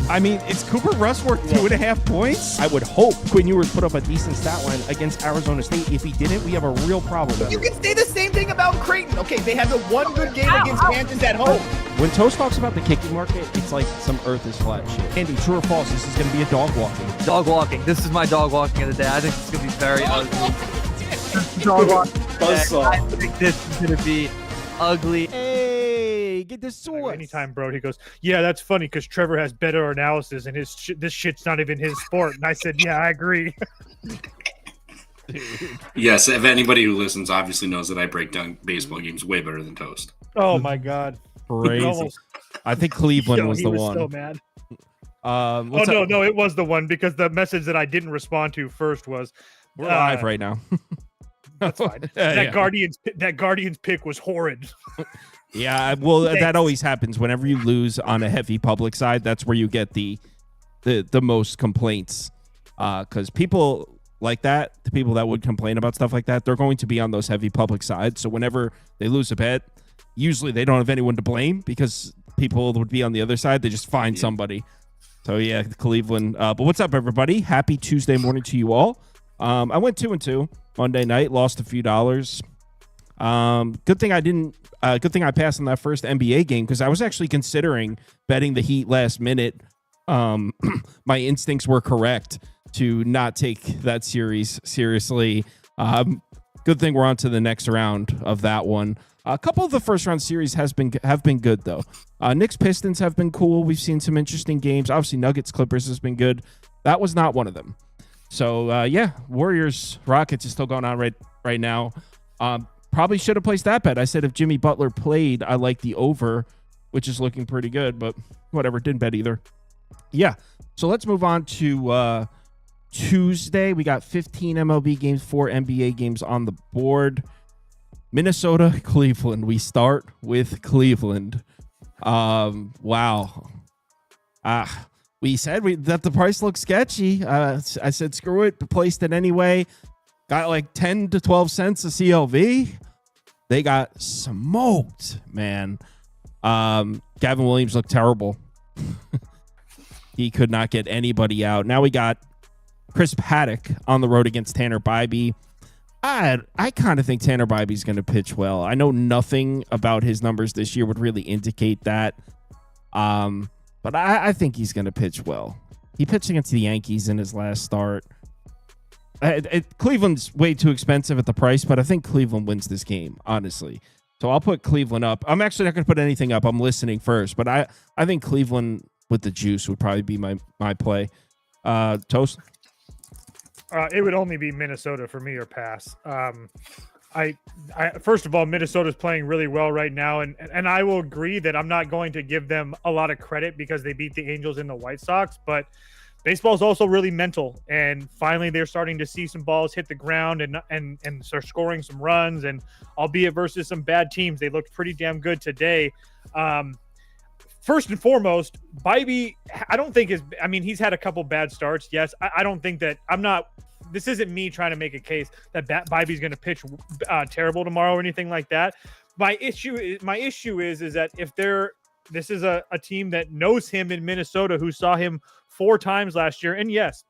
I mean, is Cooper Rush worth 2.5 points? I would hope Quinn Ewers put up a decent stat line against Arizona State. If he didn't, we have a real problem. You can say the same thing about Creighton. Okay, they had the one good game against Kansas at home. When Toast talks about the kicking market, it's like some earth is flat shit. Andy, true or false, this is going to be a dog walking. Dog walking. This is my dog walking of the day. I think it's going to be very ugly. Dog walking. I think this is going to be ugly. Hey, get this source. Anytime, bro. He goes, yeah, that's funny because Trevor has better analysis and this shit's not even his sport. And I said, yeah, I agree. Yes, if anybody who listens obviously knows that I break down baseball games way better than Toast. Oh, my God. Crazy. I think Cleveland was the one. So mad. No, it was the one because the message that I didn't respond to first was we're live right now. That's fine. That Guardians pick was horrid. Yeah, well, that always happens whenever you lose on a heavy public side. That's where you get the most complaints, because people like that, the people that would complain about stuff like that, they're going to be on those heavy public sides. So whenever they lose a bet, usually they don't have anyone to blame because people would be on the other side. They just find somebody. So yeah, Cleveland. But what's up, everybody? Happy Tuesday morning to you all. I went 2-2 Monday night, lost a few dollars. Good thing I passed on that first NBA game because I was actually considering betting the Heat last minute. My instincts were correct to not take that series seriously. Good thing we're on to the next round of that one. A couple of the first round series have been good though. Knicks Pistons have been cool. We've seen some interesting games. Obviously Nuggets Clippers has been good. That was not one of them. So yeah, Warriors Rockets is still going on right now. Probably should have placed that bet. I said if Jimmy Butler played, I like the over, which is looking pretty good, but whatever, didn't bet either. Yeah, so let's move on to Tuesday. We got 15 MLB games, 4 NBA games on the board. Minnesota, Cleveland. We start with Cleveland. Wow. We said that the price looked sketchy. I said, screw it, placed it anyway. Got like 10 to 12 cents a CLV. They got smoked, man. Gavin Williams looked terrible. He could not get anybody out. Now we got Chris Paddock on the road against Tanner Bybee. I kind of think Tanner Bybee's going to pitch well. I know nothing about his numbers this year would really indicate that. But I think he's going to pitch well. He pitched against the Yankees in his last start. Cleveland's way too expensive at the price, but I think Cleveland wins this game, honestly. So I'll put Cleveland up. I'm actually not going to put anything up. I'm listening first, but I think Cleveland with the juice would probably be my play. Toast? It would only be Minnesota for me or pass. I first of all, Minnesota's playing really well right now, and I will agree that I'm not going to give them a lot of credit because they beat the Angels and the White Sox, but baseball is also really mental, and finally they're starting to see some balls hit the ground and start scoring some runs, and albeit versus some bad teams, they looked pretty damn good today. First and foremost, Bybee, I don't think he's had a couple bad starts. Yes, I don't think that this isn't me trying to make a case that Bybee's going to pitch terrible tomorrow or anything like that. My issue is that if this is a team that knows him in Minnesota, who saw him 4 times last year, and yes,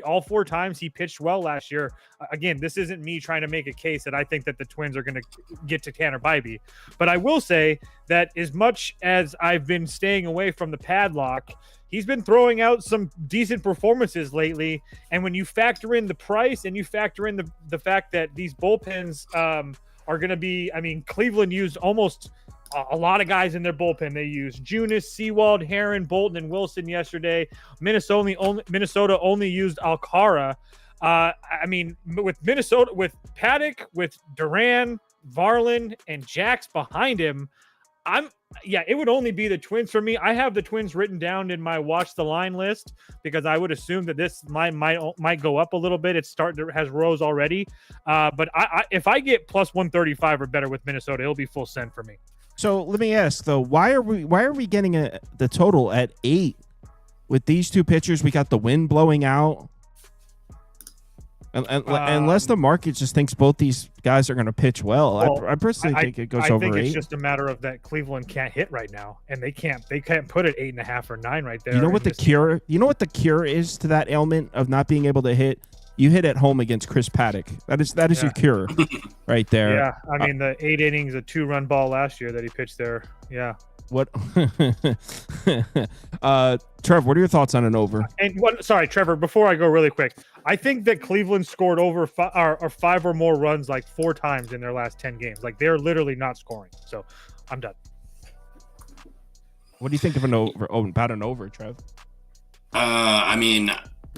all 4 times he pitched well last year. Again, this isn't me trying to make a case that I think that the Twins are going to get to Tanner Bybee. But I will say that as much as I've been staying away from the padlock, he's been throwing out some decent performances lately. And when you factor in the price and you factor in the fact that these bullpens are going to be, Cleveland used almost a lot of guys in their bullpen. They used Junis, Sewald, Herron, Bolton, and Wilson yesterday. Minnesota only used Alcara. With Minnesota, with Paddock, with Duran, Varland, and Jax behind him, it would only be the Twins for me. I have the Twins written down in my watch the line list because I would assume that this might go up a little bit. Has rose already. But if I get plus 135 or better with Minnesota, it'll be full send for me. So let me ask though, why are we getting the total at 8 with these two pitchers? We got the wind blowing out. Unless the market just thinks both these guys are going to pitch well, I personally think it goes over 8. I think it's just a matter of that Cleveland can't hit right now, and they can't put it 8.5 or 9 right there. You know what the cure? You know what the cure is to that ailment of not being able to hit? You hit at home against Chris Paddock. That is your cure, right there. Yeah, I mean the 8 innings, a 2-run ball last year that he pitched there. Yeah. What? Trev, what are your thoughts on an over? And sorry, Trevor. Before I go, really quick, I think that Cleveland scored over 5 or more runs like 4 times in their last 10 games. Like they're literally not scoring. So I'm done. What do you think of an over? Oh, about an over, Trev? I mean,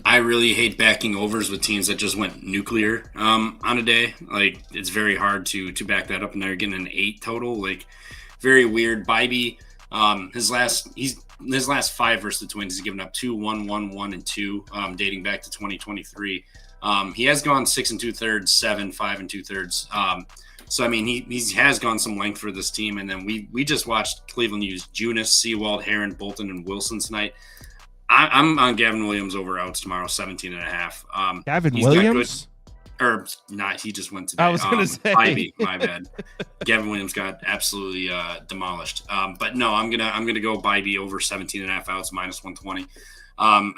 I really hate backing overs with teams that just went nuclear on a day. Like it's very hard to back that up, and they're getting an 8 total. Like very weird. Bybee, his last 5 versus the Twins, he's given up 2, 1, 1, 1, and 2, dating back to 2023. He has gone 6 2/3, 7, 5 2/3. So I mean, he has gone some length for this team, and then we just watched Cleveland use Junis, Sewald, Heron, Bolton, and Wilson tonight. I'm on Gavin Williams over outs tomorrow, 17.5. Gavin Williams? Or not, he just went today. I was going to say. Ivy, my bad. Gavin Williams got absolutely demolished. But no, I'm gonna go Bybee over 17.5 outs, minus 120.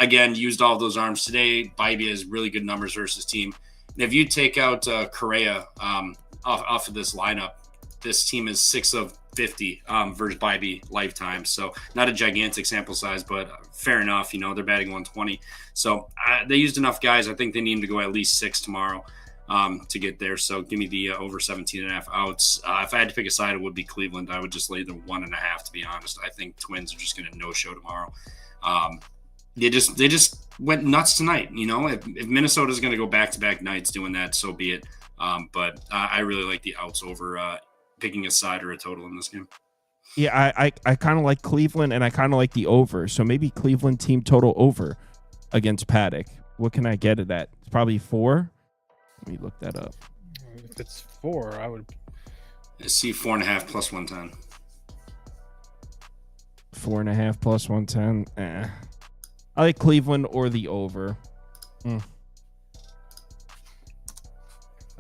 Again, used all of those arms today. Bybee has really good numbers versus team. And if you take out Correa off of this lineup, this team is 6 of 50 versus Bybee lifetime. So not a gigantic sample size, but fair enough. You know, they're batting 120. So they used enough guys. I think they need him to go at least 6 tomorrow to get there. So give me the over 17.5 outs. If I had to pick a side, it would be Cleveland. I would just lay the 1.5, to be honest. I think Twins are just going to no-show tomorrow. They just went nuts tonight. You know, if Minnesota's going to go back-to-back nights doing that, so be it. But I really like the outs over picking a side or a total in this game. Yeah, I kind of like Cleveland, and I kind of like the over. So maybe Cleveland team total over against Paddock. What can I get it at? It's probably 4. Let me look that up. If it's 4, I would see 4.5 plus 110. 4.5 plus 110. I like Cleveland or the over. I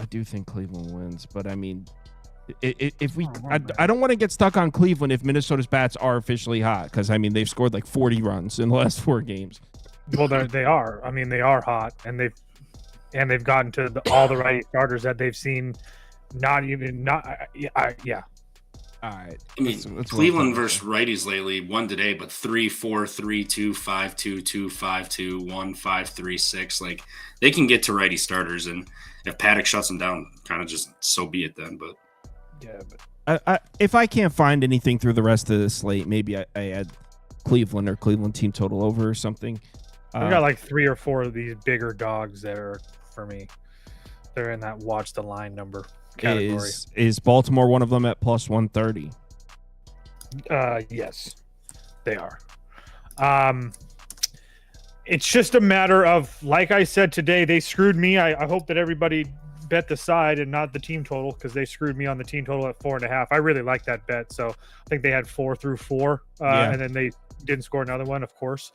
do think Cleveland wins, but I mean, if we, I don't want to get stuck on Cleveland if Minnesota's bats are officially hot, because I mean they've scored like 40 runs in the last 4 games. Well, they are. I mean, they are hot, and they've gotten to all the righty starters that they've seen. Yeah. All right. I mean, Cleveland versus righties lately, 1 today, but 3, 4, 3, 2, 5, 2, 2, 5, 2, 1, 5, 3, 6. Like they can get to righty starters, and if Paddock shuts them down, kind of just so be it then. But yeah, but if I can't find anything through the rest of the slate, maybe I add Cleveland or Cleveland team total over or something. We've got like 3 or 4 of these bigger dogs that are, for me, they're in that watch the line number category. Is Baltimore one of them at plus 130? Yes, they are. It's just a matter of, like I said today, they screwed me. I hope that everybody bet the side and not the team total, because they screwed me on the team total at 4.5. I really like that bet, so I think they had 4 through 4, and then they didn't score another one, of course.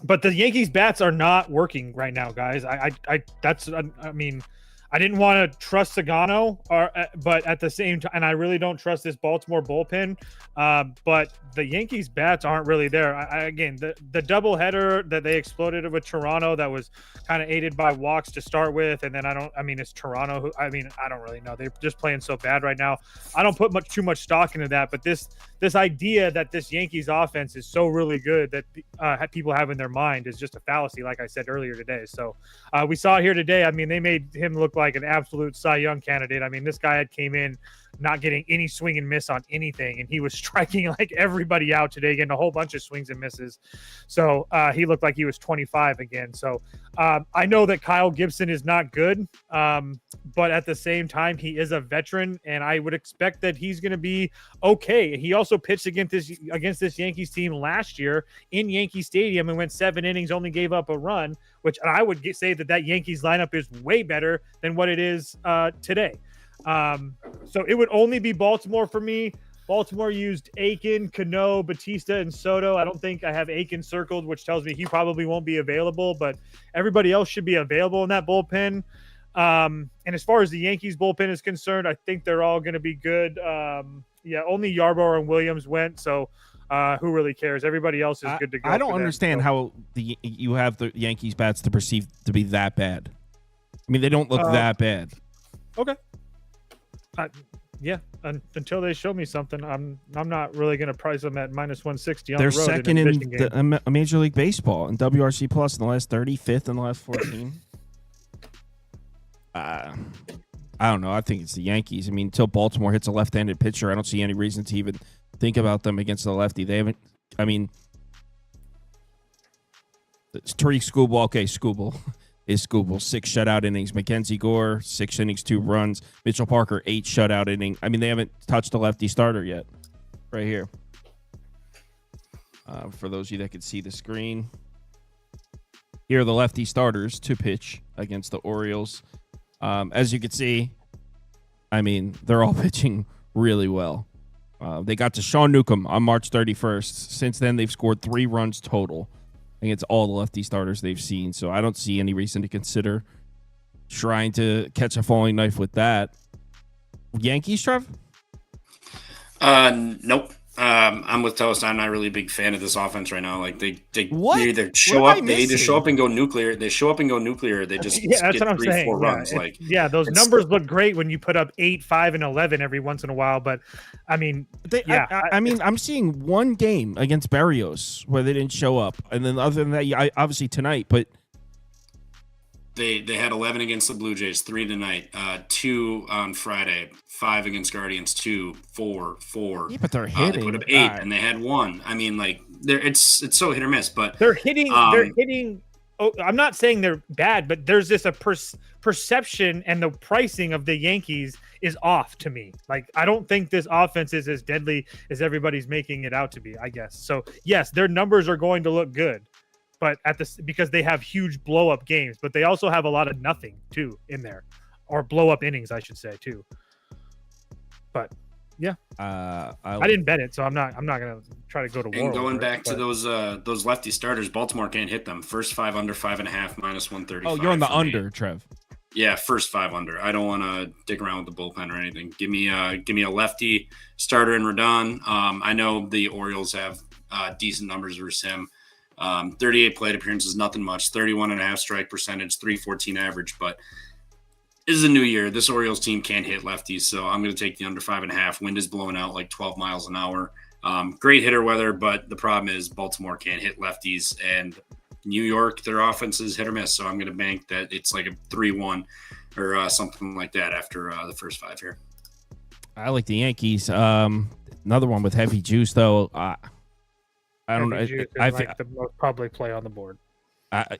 But the Yankees bats are not working right now, guys. I mean, I didn't want to trust Sagano, but at the same time, and I really don't trust this Baltimore bullpen. But the Yankees bats aren't really there. Again, the doubleheader that they exploded with Toronto, that was kind of aided by walks to start with, and then it's Toronto. I don't really know. They're just playing so bad right now. I don't put too much stock into that. But this idea that this Yankees offense is so really good that people have in their mind is just a fallacy, like I said earlier today. So we saw it here today. I mean, they made him look like an absolute Cy Young candidate. I mean, this guy came in not getting any swing and miss on anything, and he was striking like everybody out today, getting a whole bunch of swings and misses. So he looked like he was 25 again. So I know that Kyle Gibson is not good, but at the same time, he is a veteran, and I would expect that he's going to be okay. He also pitched against this Yankees team last year in Yankee Stadium and went 7 innings, only gave up a run, which I would say that Yankees lineup is way better than what it is today. So it would only be Baltimore for me. Baltimore used Aiken, Cano, Batista, and Soto. I don't think I have Aiken circled, which tells me he probably won't be available, but everybody else should be available in that bullpen. And as far as the Yankees bullpen is concerned, I think they're all going to be good. Only Yarbrough and Williams went, so who really cares? Everybody else is good to go. I don't understand how you have the Yankees bats to perceive to be that bad. I mean, they don't look that bad. Okay. Until they show me something, I'm not really going to price them at minus 160 on They're the road. second in Major League Baseball in WRC Plus in the last 30, fifth in the last 14. I don't know. I think it's the Yankees. I mean, until Baltimore hits a left-handed pitcher, I don't see any reason to even think about them against the lefty. They haven't. I mean, it's Tariq Skubal. Okay, Skubal is Skubal. 6 shutout innings. Mackenzie Gore, 6 innings, 2 runs. Mitchell Parker, 8 shutout innings. I mean, they haven't touched a lefty starter yet. Right here. For those of you that can see the screen, here are the lefty starters to pitch against the Orioles. As you can see, I mean, they're all pitching really well. They got to Sean Newcomb on March 31st. Since then, they've scored 3 runs total against all the lefty starters they've seen. So I don't see any reason to consider trying to catch a falling knife with that. Yankees, Trev? Nope. I'm with Toast. I'm not really a big fan of this offense right now. Like they either show up and go nuclear. They show up and go nuclear. They just that's get what I'm 3, saying. 4 runs. Those numbers look great when you put up 8, 5, and 11 every once in a while. But I mean, I'm seeing one game against Barrios where they didn't show up, and then other than that, obviously tonight. But they had 11 against the Blue Jays, 3 tonight, 2 on Friday, 5 against Guardians, 2, 4, 4. Yeah, but they're hitting. They put up 8, and they had 1. I mean, like it's so hit or miss. But they're hitting. They're hitting. Oh, I'm not saying they're bad, but there's this perception, and the pricing of the Yankees is off to me. Like, I don't think this offense is as deadly as everybody's making it out to be, I guess. So yes, their numbers are going to look good, but because they have huge blow up games, but they also have a lot of nothing too in there, or blow up innings, I should say too. But yeah, I didn't bet it, so I'm not gonna try to go to war. And going back to those lefty starters, Baltimore can't hit them. First 5 under 5.5 minus 135. Oh, you're on the under, Trev. Yeah, first 5 under. I don't want to dick around with the bullpen or anything. Give me a lefty starter in Rodon. I know the Orioles have decent numbers versus him. 38 plate appearances, nothing much. 31.5 strike percentage, 314 average. But this is a new year. This Orioles team can't hit lefties, so I'm going to take the under 5.5. Wind is blowing out like 12 miles an hour. Great hitter weather, but the problem is Baltimore can't hit lefties, and New York, their offense is hit or miss. So I'm going to bank that it's like a 3-1 or something like that after the first 5 here. I like the Yankees. Another one with heavy juice, though. I don't know. I think the most public play on the board.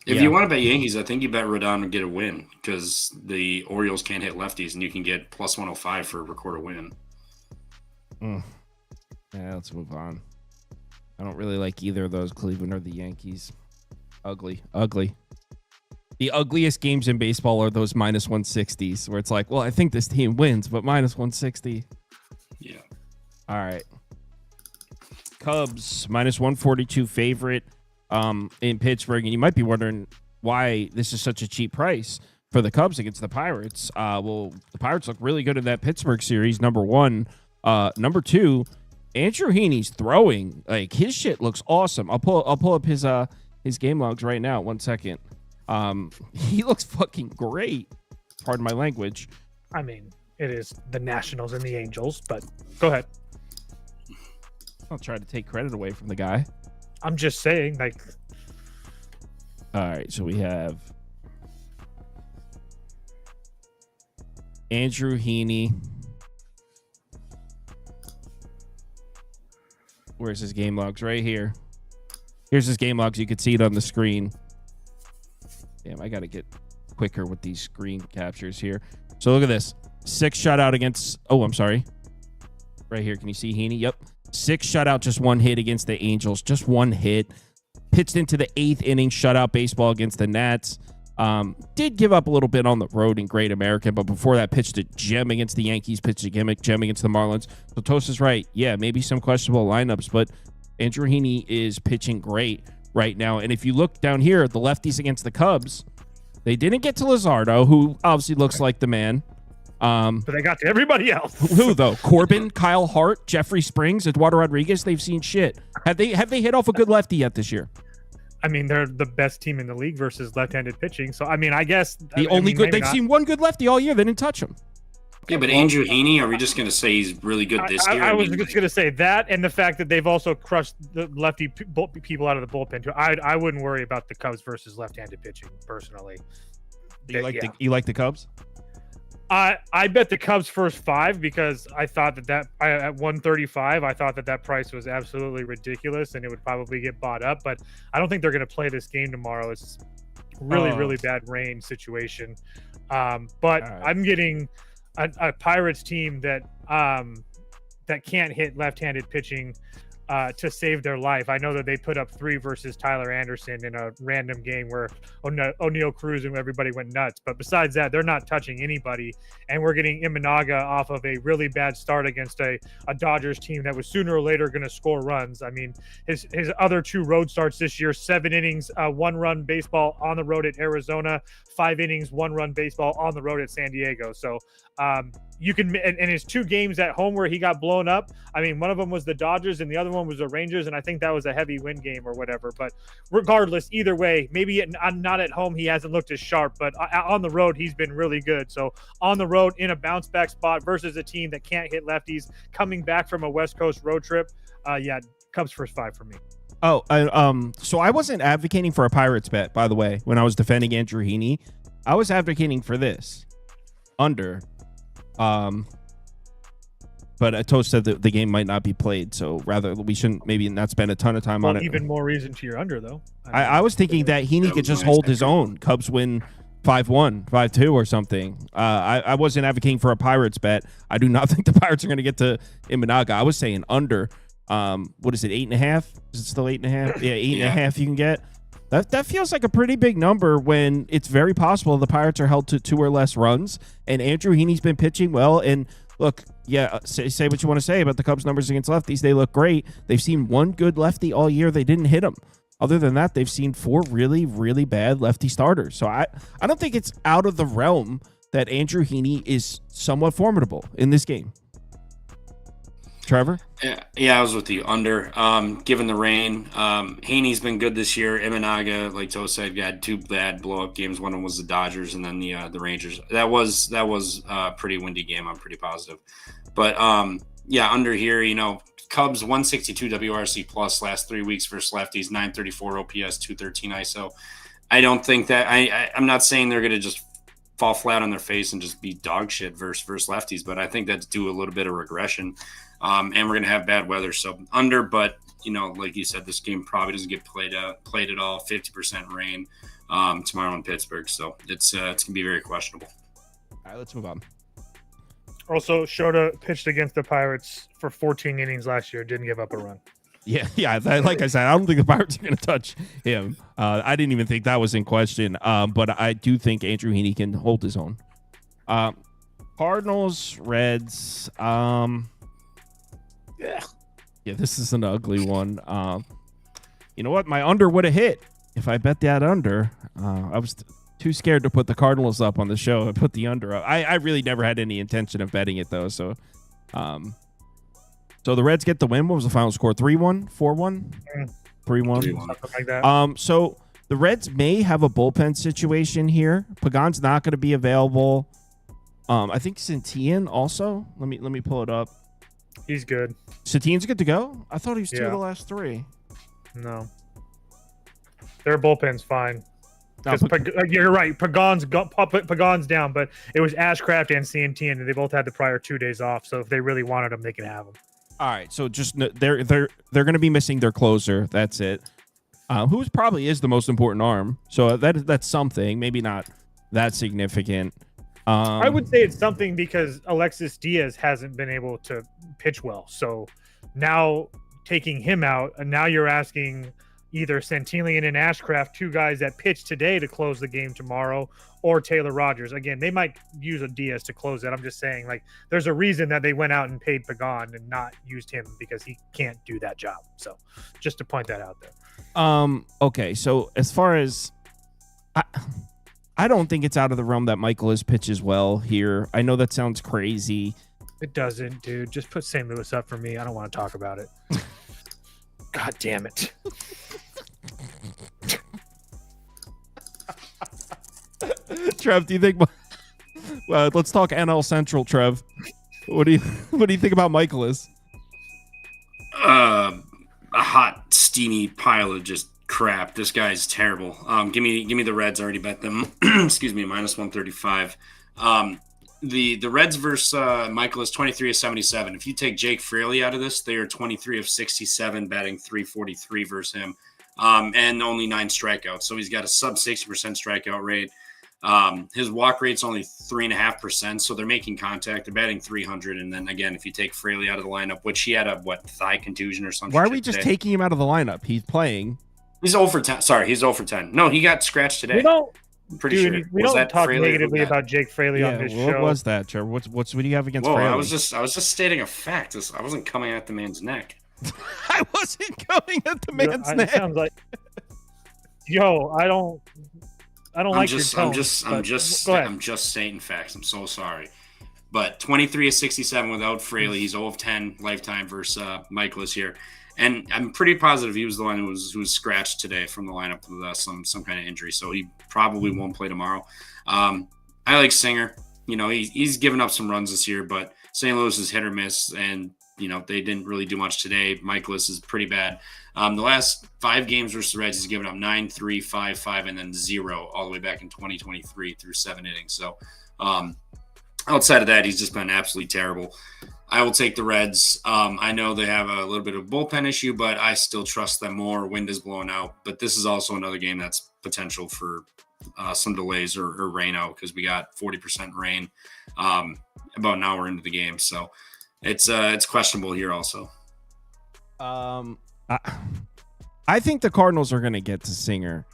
If you want to bet Yankees, I think you bet Rodon and get a win, because the Orioles can't hit lefties, and you can get plus 105 for a record a win. Yeah, let's move on. I don't really like either of those, Cleveland or the Yankees. Ugly. The ugliest games in baseball are those minus 160s, where it's like, well, I think this team wins, but minus 160. Yeah. All right. Cubs, minus 142 favorite in Pittsburgh. And you might be wondering why this is such a cheap price for the Cubs against the Pirates. Well, the Pirates look really good in that Pittsburgh series, number 1. Number 2, Andrew Heaney's throwing. Like, his shit looks awesome. I'll pull up his game logs right now. 1 second. He looks fucking great. Pardon my language. I mean, it is the Nationals and the Angels, but go ahead. I'll try to take credit away from the guy. I'm just saying, like. All right, so we have Andrew Heaney. Where's his game logs? Right here. Here's his game logs. You can see it on the screen. Damn, I got to get quicker with these screen captures here. So look at this. 6 shutout against. Oh, I'm sorry. Right here. Can you see Heaney? Yep. 6 shutout, just 1 hit against the Angels. Just 1 hit. Pitched into the 8th inning, shutout baseball against the Nats. Did give up a little bit on the road in Great American, but before that pitched a gem against the Yankees, pitched a gem against the Marlins. So Tosa's right. Yeah, maybe some questionable lineups, but Andrew Heaney is pitching great right now. And if you look down here, the lefties against the Cubs, they didn't get to Luzardo, who obviously looks like the man. But they got to everybody else. Who though? Corbin, Kyle Hart, Jeffrey Springs, Eduardo Rodriguez. They've seen shit. Have they hit off a good lefty yet this year? I mean, they're the best team in the league versus left-handed pitching. So, I mean, I guess they've seen one good lefty all year. They didn't touch him. Yeah, but Andrew Heaney, are we just going to say he's really good this year? I was just going to say that, and the fact that they've also crushed the lefty people out of the bullpen too. I wouldn't worry about the Cubs versus left-handed pitching personally. You like the Cubs? I bet the Cubs first 5 because I thought that at 135, I thought that price was absolutely ridiculous and it would probably get bought up. But I don't think they're going to play this game tomorrow. It's really bad rain situation. But right. I'm getting a Pirates team that can't hit left-handed pitching to save their life. I know that they put up 3 versus Tyler Anderson in a random game where O'Neal Cruz and everybody went nuts. But besides that, they're not touching anybody. And we're getting Imanaga off of a really bad start against a Dodgers team that was sooner or later going to score runs. I mean, his other 2 road starts this year, 7 innings, 1-run baseball on the road at Arizona, 5 innings, 1-run baseball on the road at San Diego. So you can, and his 2 games at home where he got blown up. I mean, one of them was the Dodgers and the other one was the Rangers. And I think that was a heavy win game or whatever. But regardless, either way, maybe not at home, he hasn't looked as sharp, but on the road, he's been really good. So on the road in a bounce back spot versus a team that can't hit lefties coming back from a West Coast road trip. Cubs first 5 for me. Oh, so I wasn't advocating for a Pirates bet, by the way, when I was defending Andrew Heaney. I was advocating for this under. But Toast said that the game might not be played, so rather we shouldn't maybe not spend a ton of time on it. Even more reason to your under, though. I was thinking that Heaney could just hold his own. Cubs win 5-1, 5-2 or something. I wasn't advocating for a Pirates bet. I do not think the Pirates are going to get to Imanaga. I was saying under. What is it, 8.5? Is it still 8.5? Yeah, 8.5 you can get. That feels like a pretty big number when it's very possible the Pirates are held to 2 or less runs, and Andrew Heaney's been pitching well. And look, say what you want to say about the Cubs' numbers against lefties. They look great. They've seen 1 good lefty all year. They didn't hit him. Other than that, they've seen 4 really, really bad lefty starters. So I don't think it's out of the realm that Andrew Heaney is somewhat formidable in this game. Trevor? Yeah, I was with you. Under. Given the rain, Haney's been good this year. Imanaga, like Toe said, had 2 bad blow-up games. One of them was the Dodgers and then the Rangers. That was a pretty windy game. I'm pretty positive. But, under here, Cubs 162 WRC plus last 3 weeks versus lefties, 934 OPS, 213 ISO. I don't think that I'm not saying they're going to just fall flat on their face and just be dog shit versus lefties, but I think that's due a little bit of regression. And we're going to have bad weather. So under, but like you said, this game probably doesn't get played at all. 50% rain tomorrow in Pittsburgh. So it's going to be very questionable. All right, let's move on. Also, Shota pitched against the Pirates for 14 innings last year. Didn't give up a run. Yeah. Like I said, I don't think the Pirates are going to touch him. I didn't even think that was in question. But I do think Andrew Heaney can hold his own. Cardinals, Reds. Yeah, this is an ugly one. You know what? My under would have hit if I bet that under. I was too scared to put the Cardinals up on the show. I put the under up. I really never had any intention of betting it, though. So the Reds get the win. What was the final score? 3-1? 4-1? 3-1? Something like that. So the Reds may have a bullpen situation here. Pagan's not going to be available. I think Santillan also. Let me pull it up. He's good. Santillan's good to go? I thought he was 2 of the last 3. No. Their bullpen's fine. No, You're right. Pagan's down, but it was Ashcraft and Santillan, and they both had the prior 2 days off. So if they really wanted them, they can have them. All right. So just they're going to be missing their closer. That's it. Who probably is the most important arm. So that's something. Maybe not that significant. I would say it's something because Alexis Diaz hasn't been able to pitch well. So now taking him out, and now you're asking either Santillan and Ashcraft, two guys that pitched today to close the game tomorrow, or Taylor Rogers. Again, they might use a Diaz to close it. I'm just saying, like, there's a reason that they went out and paid Pagan and not used him because he can't do that job. So just to point that out there. Okay, so as far as I don't think it's out of the realm that Michaelis pitches well here. I know that sounds crazy. It doesn't, dude. Just put St. Louis up for me. I don't want to talk about it. God damn it. Trev, do you think? Well, let's talk NL Central, Trev. What do you think about Michaelis? A hot, steamy pile of just crap. This guy's terrible. Give me the Reds. I already bet them. Excuse me, minus 135. The Reds versus Michaelis 23 of 77. If you take Jake Fraley out of this, they are 23 of 67, batting 343 versus him, and only 9 strikeouts. So he's got a sub 60% strikeout rate. His walk rate's only 3.5%, so they're making contact. They're batting 300, and then again, if you take Fraley out of the lineup, which he had a thigh contusion or something. Why are we just taking him out of the lineup? He's playing. He's 0 for 10. Sorry, he's 0 for 10. No, he got scratched today. I'm pretty sure. We don't talk negatively about Jake Fraley on this show. What was that, Trevor? What do you have against Fraley? I was just stating a fact. I wasn't coming at the man's neck. I wasn't coming at the man's neck. It sounds like, yo, I don't like your tone. I'm just stating facts. I'm so sorry. But 23 of 67 without Fraley. He's 0 of 10 lifetime versus Michaelis here. And I'm pretty positive he was the one who was scratched today from the lineup with some kind of injury. So he probably won't play tomorrow. I like Singer. You know, he's given up some runs this year, but St. Louis is hit or miss. And, you know, they didn't really do much today. Michaelis is pretty bad. The last 5 games versus the Reds, he's given up 9, 3, 5, 5, and then 0 all the way back in 2023 through 7 innings. So outside of that, he's just been absolutely terrible. I will take the Reds. I know they have a little bit of bullpen issue, but I still trust them more. Wind is blowing out. But this is also another game that's potential for some delays or rain out because we got 40% rain about an hour into the game. So it's questionable here also. I think the Cardinals are going to get to Singer.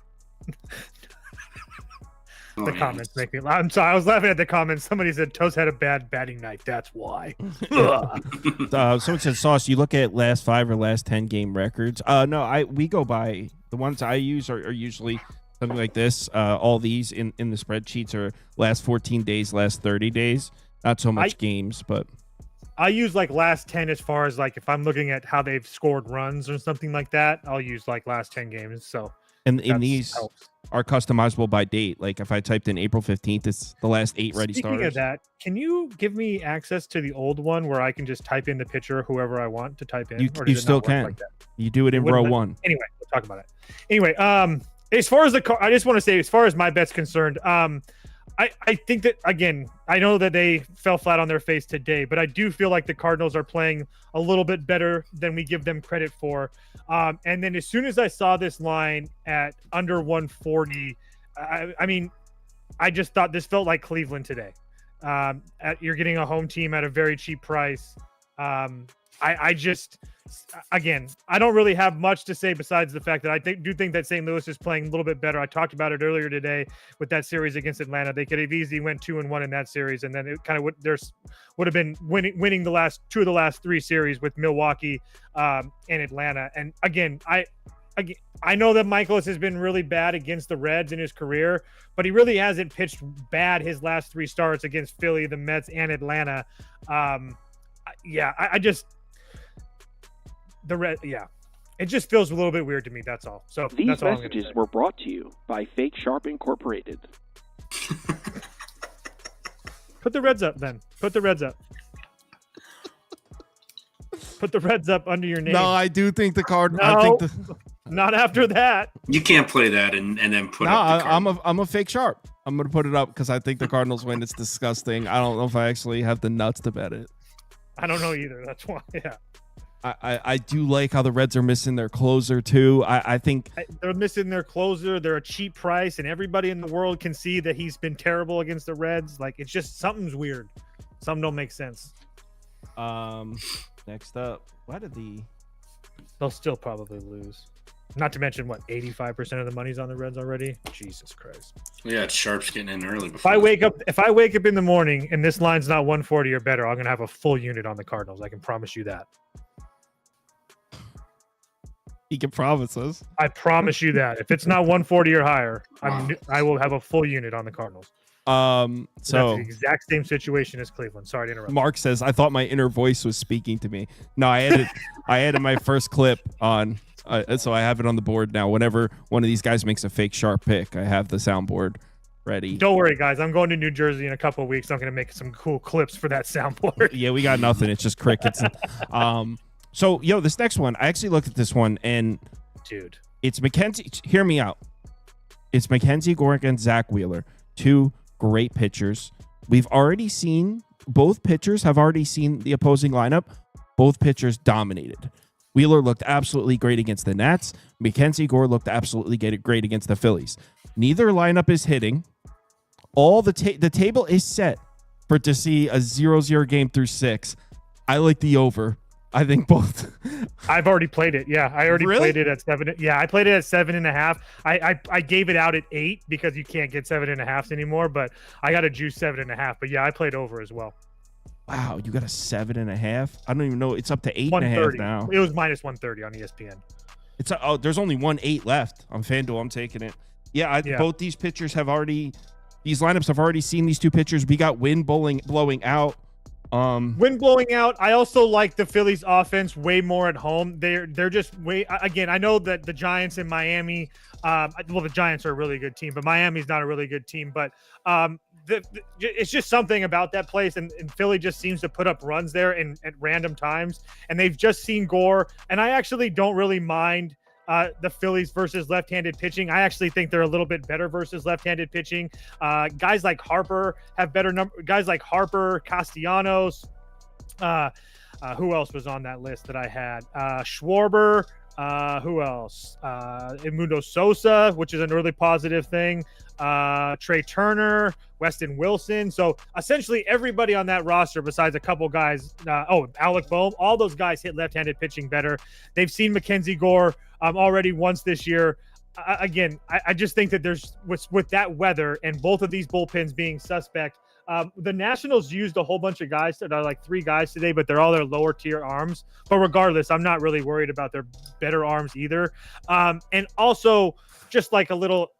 Comments make me laugh. I'm sorry. I was laughing at the comments. Somebody said Toast had a bad batting night. That's why. Someone said, Sauce, you look at last 5 or last 10 game records. No, we go by the ones I use are usually something like this. All these in the spreadsheets are last 14 days, last 30 days. Not so much games, but I use like last 10 as far as like if I'm looking at how they've scored runs or something like that, I'll use like last 10 games. So and these are customizable by date. Like if I typed in April 15th, it's the last 8 ready starters. Speaking of that, can you give me access to the old one where I can just type in the pitcher of whoever I want to type in? You still can. Like you do it in row 1. Anyway, we'll talk about it. Anyway, as far as I just want to say, as far as my bet's concerned, I think that, again, I know that they fell flat on their face today, but I do feel like the Cardinals are playing a little bit better than we give them credit for. And then as soon as I saw this line at under 140, I mean, I just thought this felt like Cleveland today. You're getting a home team at a very cheap price. I just, again, I don't really have much to say besides the fact that I do think that St. Louis is playing a little bit better. I talked about it earlier today with that series against Atlanta. They could have easily went 2-1 in that series, and then it kind of would have been winning the last 2 of the last 3 series with Milwaukee and Atlanta. And again, I know that Michaelis has been really bad against the Reds in his career, but he really hasn't pitched bad his last 3 starts against Philly, the Mets, and Atlanta. It just feels a little bit weird to me. That's all. So these that's all messages were brought to you by Fake Sharp Incorporated. Put the Reds up, then. Put the Reds up. Put the Reds up under your name. No, I do think the Cardinals. No, I think not after that. You can't play that and then put up the Cardinals. I'm a fake sharp. I'm gonna put it up because I think the Cardinals win. It's disgusting. I don't know if I actually have the nuts to bet it. I don't know either. That's why. Yeah. I do like how the Reds are missing their closer too. I think they're missing their closer. They're a cheap price, and everybody in the world can see that he's been terrible against the Reds. Like, it's just something's weird. Something don't make sense. Next up, they'll still probably lose. Not to mention, 85% of the money's on the Reds already. Jesus Christ! Yeah, Sharp's getting in early. If I wake up in the morning and this line's not 140 or better, I'm gonna have a full unit on the Cardinals. I can promise you that. He can promise us. I promise you that. If it's not 140 or higher, I will have a full unit on the Cardinals. So that's the exact same situation as Cleveland. Sorry to interrupt. Mark says, I thought my inner voice was speaking to me. No, I added my first clip on, so I have it on the board now. Whenever one of these guys makes a fake Sharp pick, I have the soundboard ready. Don't worry, guys. I'm going to New Jersey in a couple of weeks. I'm going to make some cool clips for that soundboard. Yeah, we got nothing. It's just crickets. So, this next one, I actually looked at this one, and dude, it's Mackenzie. Hear me out. It's Mackenzie Gore against Zach Wheeler. Two great pitchers. We've already seen, both pitchers have already seen the opposing lineup. Both pitchers dominated. Wheeler looked absolutely great against the Nats. Mackenzie Gore looked absolutely great against the Phillies. Neither lineup is hitting. All the table is set to see a 0-0 game through 6. I like the over. I think both. I've already played it. Yeah, I already really? played it at 7. Yeah, I played it at 7.5. I gave it out at 8 because you can't get 7.5s anymore. But I got a juice 7.5. But yeah, I played over as well. Wow, you got a 7.5? I don't even know. It's up to 8.5 now. It was minus 130 on ESPN. There's only 1.8 left on FanDuel. I'm taking it. Yeah, both these pitchers these lineups have already seen these two pitchers. We got wind blowing out. Wind blowing out. I also like the Phillies offense way more at home. They're just way, again, I know that the Giants in Miami, the Giants are a really good team, but Miami's not a really good team. But it's just something about that place, and Philly just seems to put up runs there at random times. And they've just seen Gore, and I actually don't really mind the Phillies versus left-handed pitching. I actually think they're a little bit better versus left-handed pitching. Guys like Harper have better guys like Harper, Castellanos. Who else was on that list that I had? Schwarber. Who else? Edmundo Sosa, which is an really positive thing. Trey Turner, Weston Wilson. So essentially everybody on that roster besides a couple guys. Alec Boehm. All those guys hit left-handed pitching better. They've seen Mackenzie Gore already once this year. I just think that there's with that weather and both of these bullpens being suspect. The Nationals used a whole bunch of guys that are like 3 guys today, but they're all their lower tier arms. But regardless, I'm not really worried about their better arms either. And also just like a little,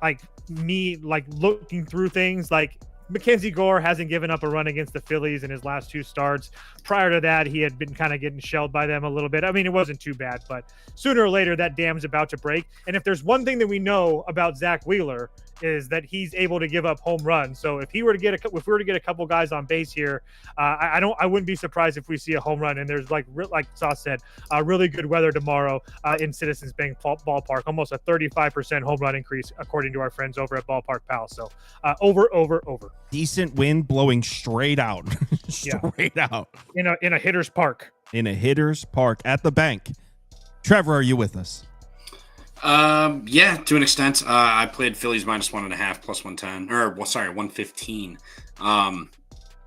like me, like looking through things, like Mackenzie Gore hasn't given up a run against the Phillies in his last 2 starts. Prior to that, he had been kind of getting shelled by them a little bit. I mean, it wasn't too bad, but sooner or later that dam's about to break. And if there's one thing that we know about Zach Wheeler is that he's able to give up home runs. So if we were to get a couple guys on base here, I wouldn't be surprised if we see a home run. And there's like Sauce said, really good weather tomorrow in Citizens Bank Ballpark, almost a 35% home run increase according to our friends over at Ballpark Pal. So over. Decent wind blowing straight out, out in a hitter's park. In a hitter's park at the bank. Trevor, are you with us? Yeah, to an extent. I played Phillies minus 1.5 plus 110, 115.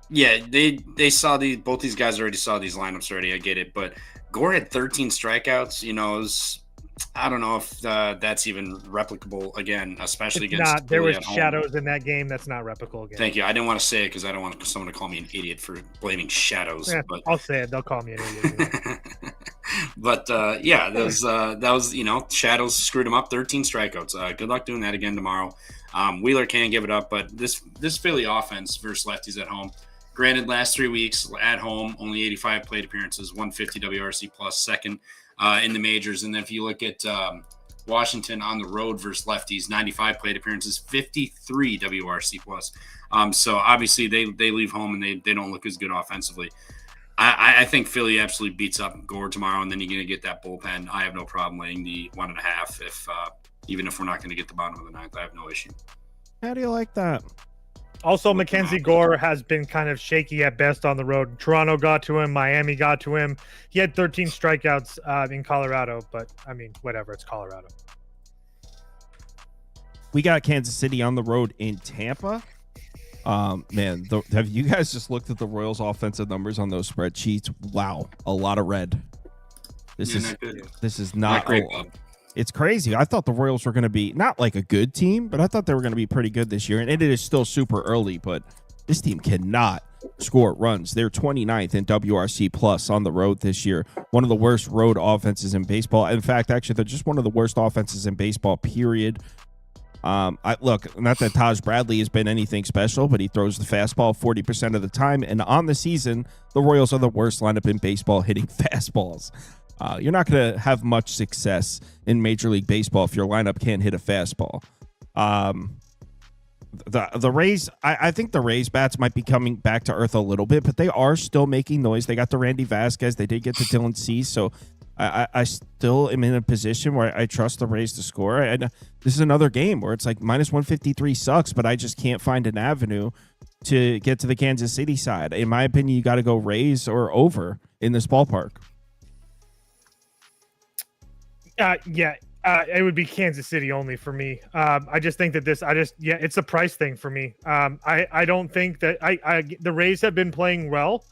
Yeah, they saw both these guys already saw these lineups already. I get it, but Gore had 13 strikeouts. I don't know if that's even replicable again, especially against. There was shadows in that game. That's not replicable again. Thank you. I didn't want to say it because I don't want someone to call me an idiot for blaming shadows. Yeah, but I'll say it. They'll call me an idiot. But that was shadows screwed him up. 13 strikeouts. Good luck doing that again tomorrow. Wheeler can't give it up, but this Philly offense versus lefties at home. Granted, last 3 weeks at home, only 85 plate appearances, 150 WRC plus, second in the majors. And then if you look at Washington on the road versus lefties, 95 plate appearances, 53 WRC plus. So obviously they leave home and they don't look as good offensively. I think Philly absolutely beats up Gore tomorrow, and then you're going to get that bullpen. I have no problem laying the 1.5 even if we're not going to get the bottom of the ninth. I have no issue. How do you like that? Also, Mackenzie Gore has been kind of shaky at best on the road. Toronto got to him. Miami got to him. He had 13 strikeouts in Colorado, but, I mean, whatever. It's Colorado. We got Kansas City on the road in Tampa. Man, have you guys just looked at the Royals' offensive numbers on those spreadsheets? Wow, a lot of red. This is not great. It's crazy. I thought the Royals were going to be not like a good team, but I thought they were going to be pretty good this year. And it is still super early, but this team cannot score runs. They're 29th in WRC plus on the road this year. One of the worst road offenses in baseball. In fact, actually, they're just one of the worst offenses in baseball, period. Look, not that Taj Bradley has been anything special, but he throws the fastball 40% of the time. And on the season, the Royals are the worst lineup in baseball hitting fastballs. You're not going to have much success in Major League Baseball if your lineup can't hit a fastball. The Rays, I think the Rays bats might be coming back to earth a little bit, but they are still making noise. They got the Randy Vasquez. They did get to Dylan Cease, so I still am in a position where I trust the Rays to score. And this is another game where it's like minus 153 sucks, but I just can't find an avenue to get to the Kansas City side. In my opinion, you got to go Rays or over in this ballpark. It would be Kansas City only for me. I just think that it's a price thing for me. I don't think that the Rays have been playing well.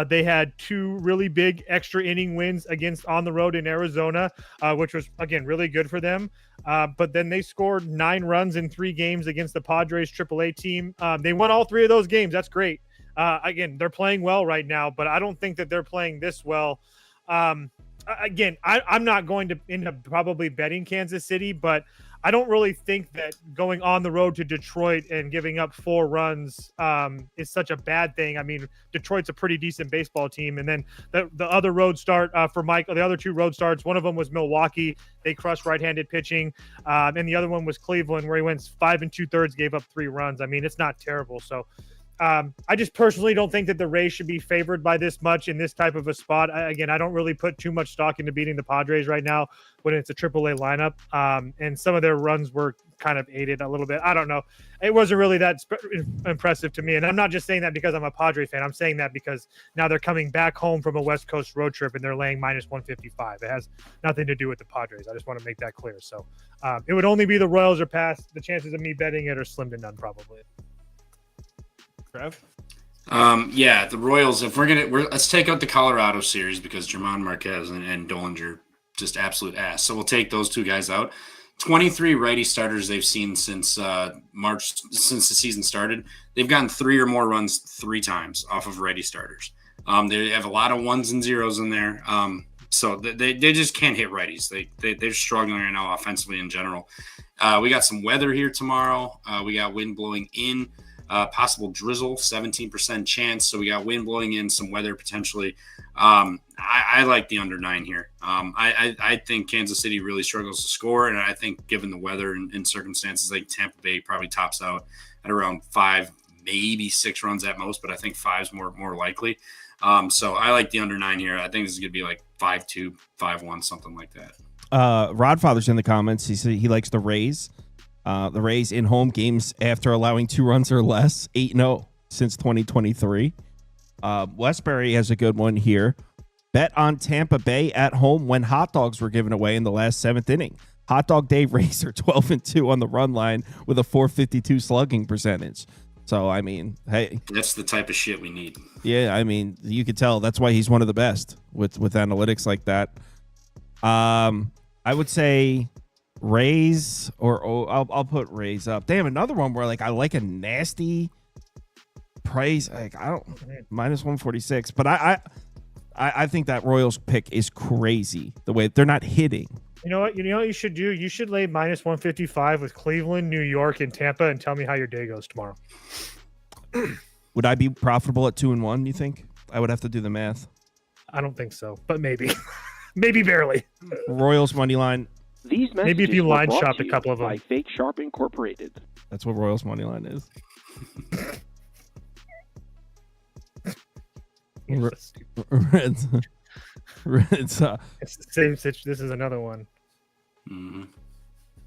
They had 2 really big extra inning wins against on the road in Arizona, which was, again, really good for them. But then they scored 9 runs in 3 games against the Padres AAA team. They won all 3 of those games. That's great. Again, they're playing well right now, but I don't think that they're playing this well. Again, I'm not going to end up probably betting Kansas City, but I don't really think that going on the road to Detroit and giving up 4 runs is such a bad thing. I mean, Detroit's a pretty decent baseball team. And then the other road start for Mike, the other 2 road starts, one of them was Milwaukee. They crushed right-handed pitching. And the other one was Cleveland, where he went 5 2/3, gave up 3 runs. I mean, it's not terrible. So I just personally don't think that the Rays should be favored by this much in this type of a spot. I don't really put too much stock into beating the Padres right now when it's a AAA lineup. And some of their runs were kind of aided a little bit. I don't know. It wasn't really that impressive to me. And I'm not just saying that because I'm a Padre fan. I'm saying that because now they're coming back home from a West Coast road trip and they're laying minus 155. It has nothing to do with the Padres. I just want to make that clear. So it would only be the Royals or pass. The chances of me betting it are slim to none, probably. Trev? The Royals, if let's take out the Colorado series because German Marquez and Dollinger just absolute ass. So we'll take those 2 guys out. 23 righty starters they've seen since March, since the season started. They've gotten 3 or more runs 3 times off of righty starters. They have a lot of 1s and 0s in there. So they just can't hit righties. They're struggling right now offensively in general. We got some weather here tomorrow. We got wind blowing in. Possible drizzle, 17% chance. So we got wind blowing in, some weather potentially. I like the under 9 here. I think Kansas City really struggles to score, and I think given the weather and circumstances, like Tampa Bay probably tops out at around 5, maybe 6 runs at most, but I think 5 is more likely. So I like the under 9 here. I think this is going to be like 5-2, 5-1, something like that. Rodfather's in the comments. He said he likes the Rays. The Rays in home games after allowing 2 runs or less, 8-0 since 2023. Westbury has a good one here. Bet on Tampa Bay at home when hot dogs were given away in the last 7th inning. Hot Dog Day Rays are 12-2 on the run line with a .452 slugging percentage. So, I mean, hey. That's the type of shit we need. Yeah, I mean, you could tell that's why he's one of the best with analytics like that. I would say Rays I'll put Rays up. Damn, another one where I like a nasty price. I don't minus 146, but I think that Royals pick is crazy the way they're not hitting. You know what you should do? You should lay minus 155 with Cleveland, New York, and Tampa, and tell me how your day goes tomorrow. Would I be profitable at 2-1? You think? I would have to do the math. I don't think so, but maybe, maybe barely. Royals money line. These maybe if you line shopped a couple of them. By Fake Sharp Incorporated. That's what Royals money line is. Reds. It's the same situation. This is another one. Mm-hmm.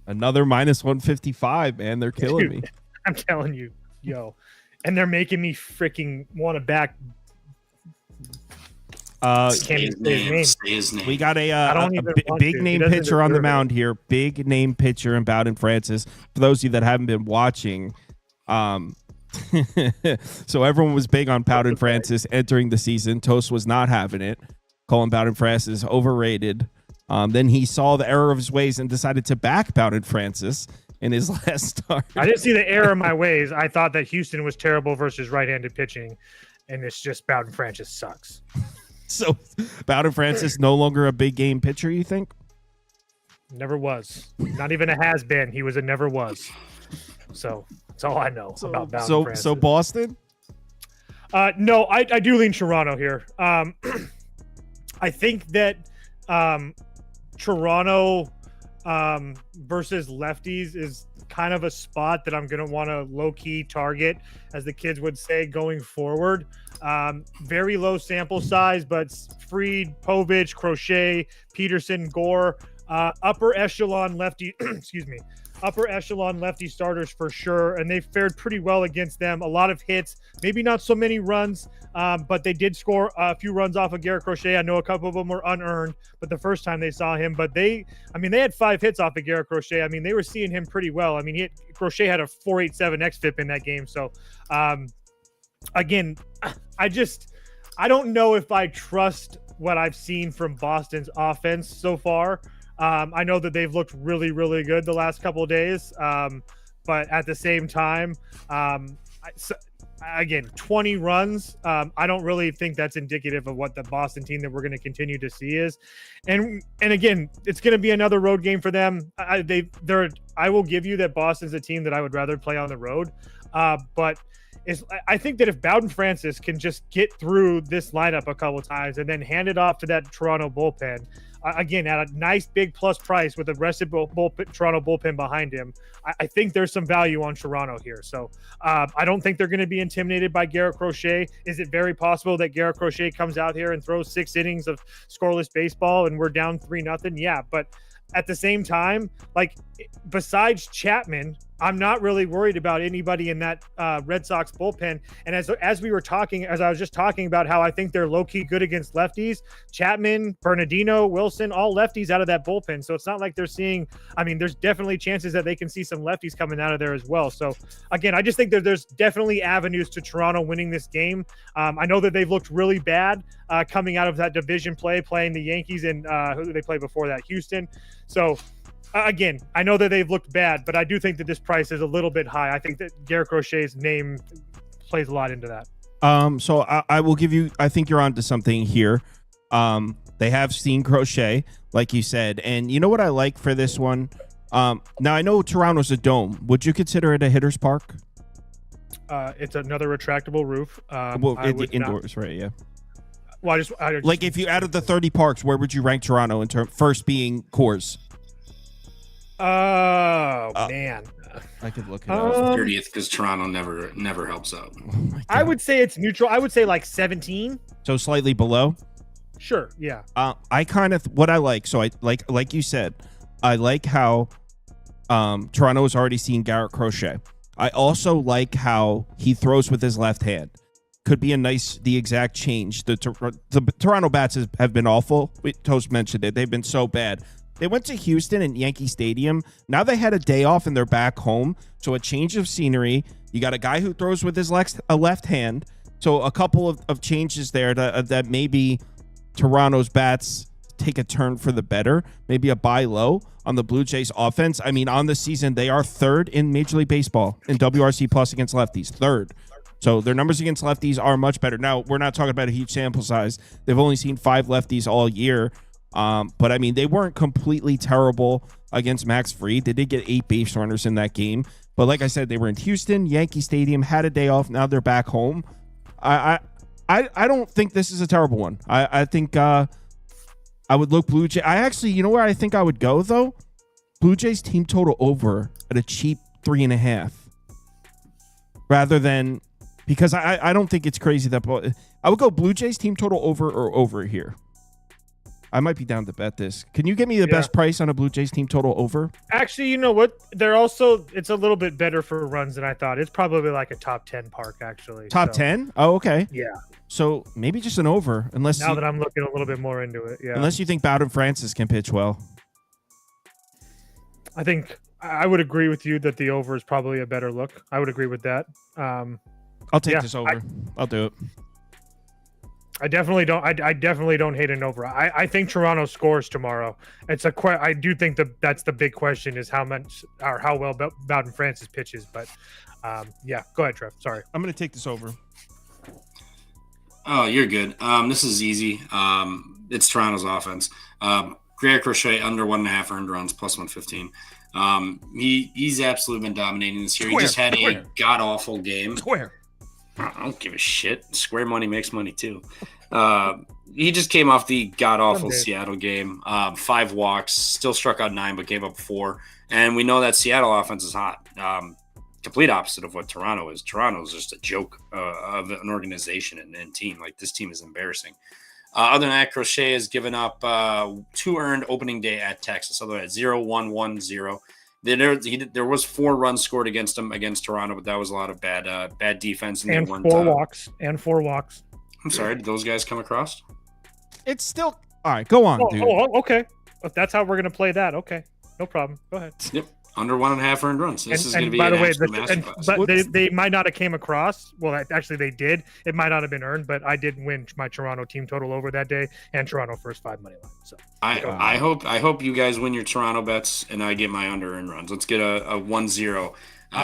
Another minus 155, man. They're killing me. I'm telling you, and they're making me freaking want to back. Say his name. We got a big name pitcher on the mound here. Big name pitcher in Bowden Francis. For those of you that haven't been watching, so everyone was big on Bowden Francis entering the season. Toast was not having it. Colin Bowden Francis overrated. Then he saw the error of his ways and decided to back Bowden Francis in his last start. I didn't see the error in my ways. I thought that Houston was terrible versus right-handed pitching, and it's just Bowden Francis sucks. So Bowden Francis no longer a big game pitcher, you think? Never was. Not even a has-been. He was a never was. So that's all I know about Bowden Francis. So Boston? No, I do lean Toronto here. I think that Toronto versus lefties is kind of a spot that I'm going to want to low-key target, as the kids would say, going forward. Very low sample size, but Fried, Povich, Crochet, Peterson, Gore, upper echelon lefty, upper echelon lefty starters for sure. And they fared pretty well against them. A lot of hits, maybe not so many runs, but they did score a few runs off of Garrett Crochet. I know a couple of them were unearned, but the first time they saw him, but they had 5 hits off of Garrett Crochet. I mean, they were seeing him pretty well. I mean, Crochet had a 4.87 xFIP in that game. So, again, I don't know if I trust what I've seen from Boston's offense so far. I know that they've looked really, really good the last couple of days. But at the same time, again, 20 runs. I don't really think that's indicative of what the Boston team that we're going to continue to see is. And again, it's going to be another road game for them. I will give you that Boston's a team that I would rather play on the road. But I think that if Bowden Francis can just get through this lineup a couple of times and then hand it off to that Toronto bullpen, again, at a nice big plus price with the rest of Toronto bullpen behind him, I think there's some value on Toronto here. So I don't think they're going to be intimidated by Garrett Crochet. Is it very possible that Garrett Crochet comes out here and throws 6 innings of scoreless baseball and we're down 3-0? Yeah, but at the same time, like, besides Chapman, I'm not really worried about anybody in that Red Sox bullpen. And as I was just talking about how I think they're low-key good against lefties, Chapman, Bernardino, Wilson, all lefties out of that bullpen. So it's not like they're seeing, there's definitely chances that they can see some lefties coming out of there as well. So again, I just think that there's definitely avenues to Toronto winning this game. I know that they've looked really bad coming out of that division play, playing the Yankees and who did they play before that? Houston. So again, I know that they've looked bad, but I do think that this price is a little bit high. I think that Garrett Crochet's name plays a lot into that. So I will give you, I think you're onto something here. They have seen Crochet, like you said. And you know what I like for this one? Now, I know Toronto's a dome. Would you consider it a hitter's park? It's another retractable roof. Indoors, right? Yeah. Well, I just like, if you added the 30 parks, where would you rank Toronto in first being Coors? Man, I could look it up. 30th, because Toronto never helps out. Oh I would say it's neutral. I would say like 17. So slightly below. Sure. Yeah. I kind of what I like. So I like you said, I like how Toronto has already seen Garrett Crochet. I also like how he throws with his left hand. Could be the exact change. The Toronto bats have been awful. Toast mentioned it. They've been so bad. They went to Houston and Yankee Stadium. Now they had a day off and they're back home. So a change of scenery. You got a guy who throws with his left hand. So a couple of changes there that maybe Toronto's bats take a turn for the better. Maybe a buy low on the Blue Jays offense. On the season, they are 3rd in Major League Baseball in WRC plus against lefties. 3rd. So their numbers against lefties are much better. Now, we're not talking about a huge sample size. They've only seen 5 lefties all year. But they weren't completely terrible against Max Fried. They did get 8 base runners in that game. But like I said, they were in Houston, Yankee Stadium, had a day off. Now they're back home. I don't think this is a terrible one. I think I would look Blue Jay. You know where I think I would go though? Blue Jays team total over at a cheap 3.5. Rather than, because I don't think it's crazy that I would go Blue Jays team total over here. I might be down to bet this. Can you give me the best price on a Blue Jays team total over? Actually, you know what? It's a little bit better for runs than I thought. It's probably like a top 10 park, actually. Top 10? Oh, okay. Yeah. So maybe just an over, that I'm looking a little bit more into it. Yeah. Unless you think Bowden Francis can pitch well. I think I would agree with you that the over is probably a better look. I would agree with that. I'll take this over. I'll do it. I definitely don't. I definitely don't hate an over. I think Toronto scores tomorrow. I do think that's the big question is how much or how well Bowden Francis pitches. But yeah, go ahead, Trev. Sorry, I'm going to take this over. Oh, you're good. This is easy. It's Toronto's offense. Greg Crochet under 1.5 earned runs plus 115. He's absolutely been dominating this year. He just had a god awful game. I don't give a shit. Square money makes money too. He just came off the god awful Seattle game. 5 walks, still struck out 9, but gave up 4. And we know that Seattle offense is hot. Complete opposite of what Toronto is. Toronto is just a joke of an organization and team. Like, this team is embarrassing. Other than that, Crochet has given up 2 earned opening day at Texas. Other than that, 0-1-1-0. There was 4 runs scored against him against Toronto, but that was a lot of bad defense. And 4 walks. I'm sorry, did those guys come across? It's still all right. Go on, dude. Okay. If that's how we're gonna play that, okay, no problem. Go ahead. Yep, under 1.5 earned runs. This is going to be by the way, masterclass. they might not have came across. Well, actually, they did. It might not have been earned, but I did win my Toronto team total over that day and Toronto first 5 money line. So I hope you guys win your Toronto bets and I get my under earned runs. Let's get a 1-0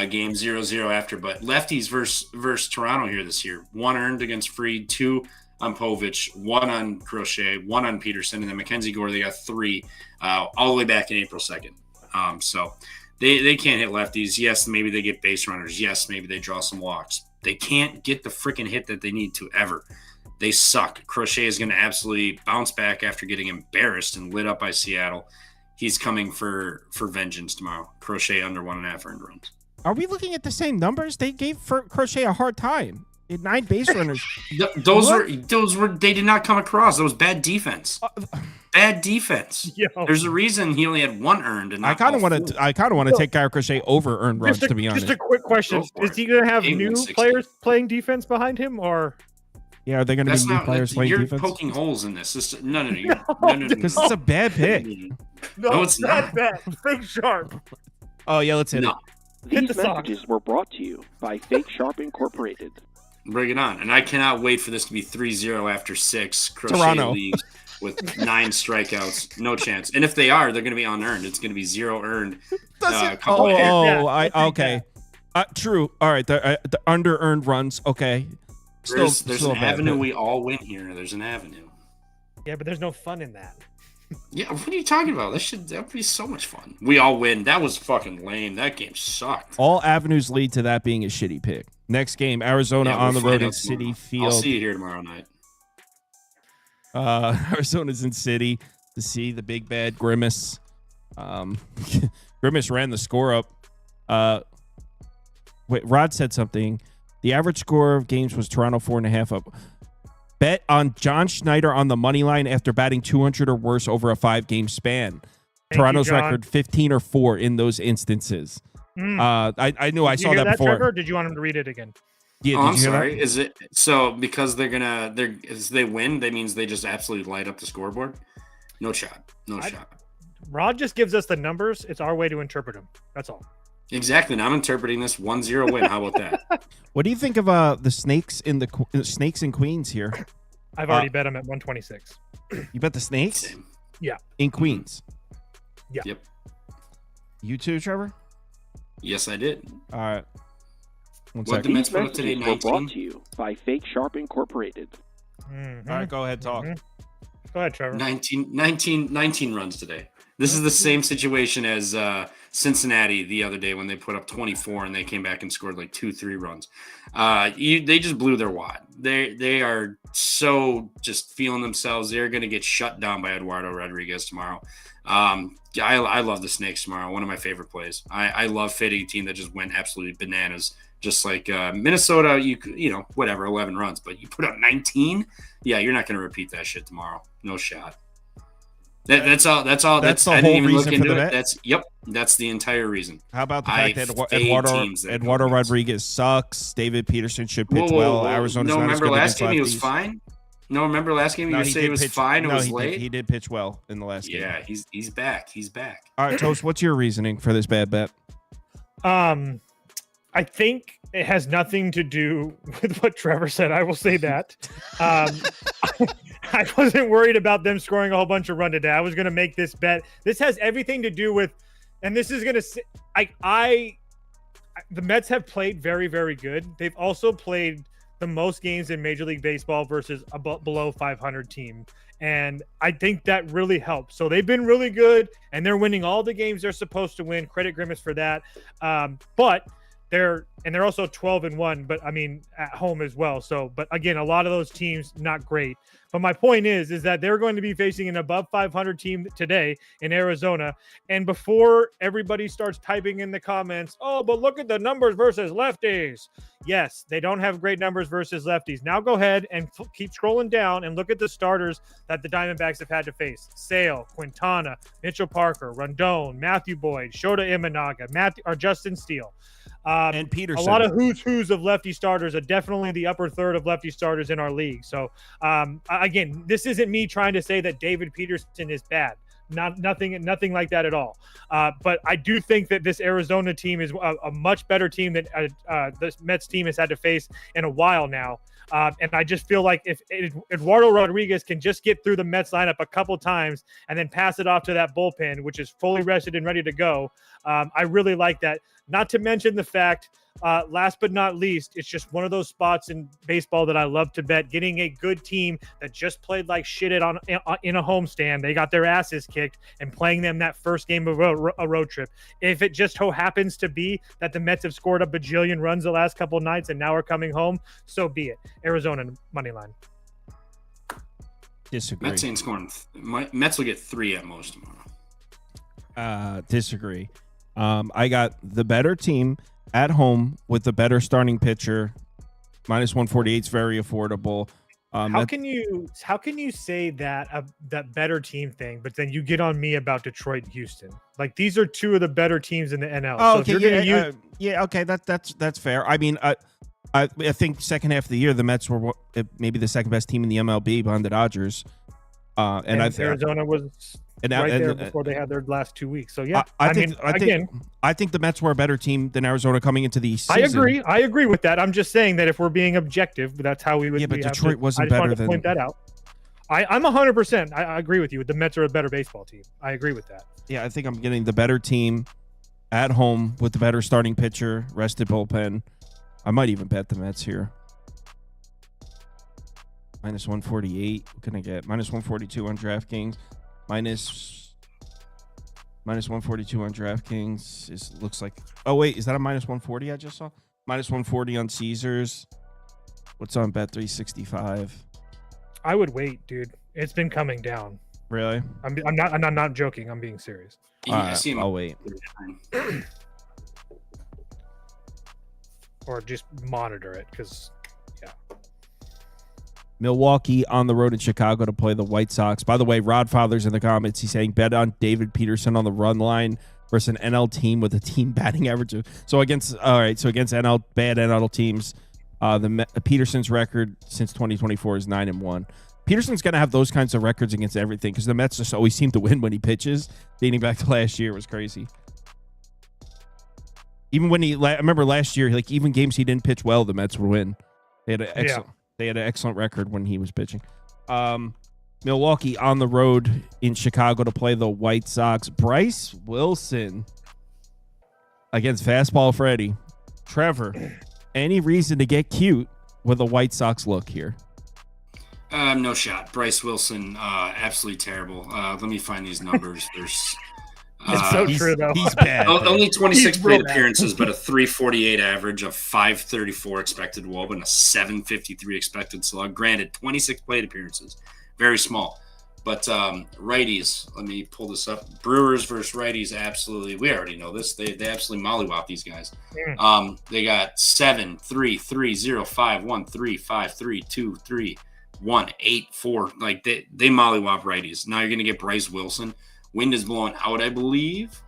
game 0-0 after. But lefties versus Toronto here this year. 1 earned against Fried, 2 on Povich, 1 on Crochet, 1 on Peterson, and then Mackenzie Gore. They got 3 all the way back in April 2nd. So they can't hit lefties. Yes, maybe they get base runners. Yes, maybe they draw some walks. They can't get the freaking hit that they need to ever. They suck. Crochet is going to absolutely bounce back after getting embarrassed and lit up by Seattle. He's coming for vengeance tomorrow. Crochet under 1.5 earned runs. Are we looking at the same numbers? They gave Crochet a hard time. He had 9 base runners. Those were they did not come across. That was bad defense. Bad defense. Yo. There's a reason he only had 1 earned. And I kind of want to take Guy Crochet over earned runs. To be honest, just a quick question: is he going to have new players playing defense behind him, or? Yeah, are they going to be new players playing defense? You're poking holes in this. No. Because it's a bad pick. No, it's not. Bad. Fake Sharp. Oh yeah, let's hit it. These messages were brought to you by Fake Sharp Incorporated. Bring it on. And I cannot wait for this to be 3-0 after 6. Crochet Toronto leaves with 9 strikeouts. No chance. And if they are, they're going to be unearned. It's going to be 0 earned. Okay. True. All right. The under earned runs. Okay. There's an avenue we all win here. There's an avenue. Yeah, but there's no fun in that. Yeah, what are you talking about? That would be so much fun. We all win. That was fucking lame. That game sucked. All avenues lead to that being a shitty pick. Next game, Arizona on the road at Citi Field. I'll see you here tomorrow night. Arizona's in Citi to see the big bad Grimace. Grimace ran the score up. Wait, Rod said something. The average score of games was Toronto 4.5 up. Bet on John Schneider on the money line after batting 200 or worse over a 5-game span. Toronto's record 15 or 4 in those instances. I knew I saw that before. Trevor, or did you want him to read it again? Yeah, I'm sorry. Is it so because as they win, that means they just absolutely light up the scoreboard? No shot. Shot. Rod just gives us the numbers. It's our way to interpret them. That's all. Exactly. And I'm interpreting this 1-0 win. How about that? What do you think of the snakes in the snakes and queens here? I've already bet them at 126. You bet the snakes? Same. Yeah. In queens. Yeah. Yep. You too, Trevor? Yes, I did. All right. What the Mets put up today? 19. Were brought to you by Fake Sharp Incorporated. All right, go ahead, talk. Go ahead, Trevor. 19 runs today. This is the same situation as Cincinnati the other day when they put up 24 and they came back and scored like 2-3 runs. They just blew their wad. They are so just feeling themselves. They're going to get shut down by Eduardo Rodriguez tomorrow. I love the Snakes tomorrow. One of my favorite plays. I love fading a team that just went absolutely bananas. Just like Minnesota, you know, whatever, 11 runs, but you put up 19. Yeah, you're not going to repeat that shit tomorrow. No shot. That's all. That's the I whole didn't even reason look for the into bet? it. That's the entire reason. How about the fact that Eduardo Rodriguez sucks? David Peterson should pitch well. Arizona's no, not remember as good last against game lefties. he was fine. No, remember last game you say he was fine. It was late. He did pitch well in the last game. Yeah, he's back. He's back. All right, Toast. What's your reasoning for this bad bet? I think it has nothing to do with what Trevor said. I will say that. I wasn't worried about them scoring a whole bunch of runs today. I was going to make this bet. This has everything to do with, and this is going to, the Mets have played very, very good. They've also played the most games in Major League Baseball versus a below 500 team. And I think that really helps. So they've been really good, and they're winning all the games they're supposed to win. Credit Grimace for that. But they're also 12-1, but I mean at home as well. So, but again, a lot of those teams not great. But my point is that they're going to be facing an above 500 team today in Arizona. And before everybody starts typing in the comments, oh, but look at the numbers versus lefties. Yes, they don't have great numbers versus lefties. Now go ahead and keep scrolling down and look at the starters that the Diamondbacks have had to face. Sale, Quintana, Mitchell Parker, Rondon, Matthew Boyd, Shota Imanaga, Justin Steele. And Peterson. A lot of who's of lefty starters are definitely the upper third of lefty starters in our league. So again, this isn't me trying to say that David Peterson is bad. Nothing like that at all. But I do think that this Arizona team is a much better team than this Mets team has had to face in a while now. And I just feel like if Eduardo Rodriguez can just get through the Mets lineup a couple times and then pass it off to that bullpen, which is fully rested and ready to go, I really like that. Not to mention the fact, last but not least, it's just one of those spots in baseball that I love to bet. Getting a good team that just played like shit in a homestand, they got their asses kicked, and playing them that first game of a road trip. If it just so happens to be that the Mets have scored a bajillion runs the last couple of nights and now are coming home, so be it. Arizona money line. Disagree. Mets ain't scoring. Mets will get 3 at most tomorrow. Disagree. I got the better team at home with the better starting pitcher. Minus 148 is very affordable. How can you say that that better team thing, but then you get on me about Detroit and Houston? Like, these are two of the better teams in the NL. Oh, so okay, okay, that's fair. I mean, I think second half of the year the Mets were maybe the second best team in the MLB behind the Dodgers. And Arizona was there before they had their last 2 weeks. So yeah, I think the Mets were a better team than Arizona coming into the season. I agree with that. I'm just saying that if we're being objective, that's how we would. Yeah, but Detroit wasn't better. I better just wanted to point that out. I'm 100%. I agree with you. The Mets are a better baseball team. I agree with that. Yeah, I think I'm getting the better team at home with the better starting pitcher, rested bullpen. I might even bet the Mets here. Minus 148. What can I get? Minus 142 on DraftKings. Minus 142 on DraftKings. Looks like. Oh wait, is that a minus 140 I just saw? Minus 140 on Caesars. What's on Bet365? I would wait, dude. It's been coming down. Really? I'm not joking. I'm being serious. I'll wait. Or just monitor it, because yeah. Milwaukee on the road in Chicago to play the White Sox. By the way, Rod Father's in the comments. He's saying bet on David Peterson on the run line versus an NL team with a team batting average. So against bad NL teams, Peterson's record since 2024 is 9-1. Peterson's going to have those kinds of records against everything because the Mets just always seem to win when he pitches. Dating back to last year was crazy. Even when I remember last year, like even games he didn't pitch well, the Mets would win. They had an excellent record when he was pitching. Milwaukee on the road in Chicago to play the White Sox. Bryce Wilson against Fastball Freddy. Trevor, any reason to get cute with a White Sox look here? No shot. Bryce Wilson, absolutely terrible. Let me find these numbers. There's it's so true, though. He's bad. Only 26 plate appearances, but a 348 average, a 534 expected WOB, and a 753 expected slug. Granted, 26 plate appearances. Very small. But righties, let me pull this up. Brewers versus righties, absolutely. We already know this. They absolutely mollywop these guys. They got 7, 3, 3, 0, 5, 1, 3, 5, 3, 2, 3, 1, 8, 4. Like they mollywop righties. Now you're going to get Bryce Wilson. Wind is blowing out, I believe.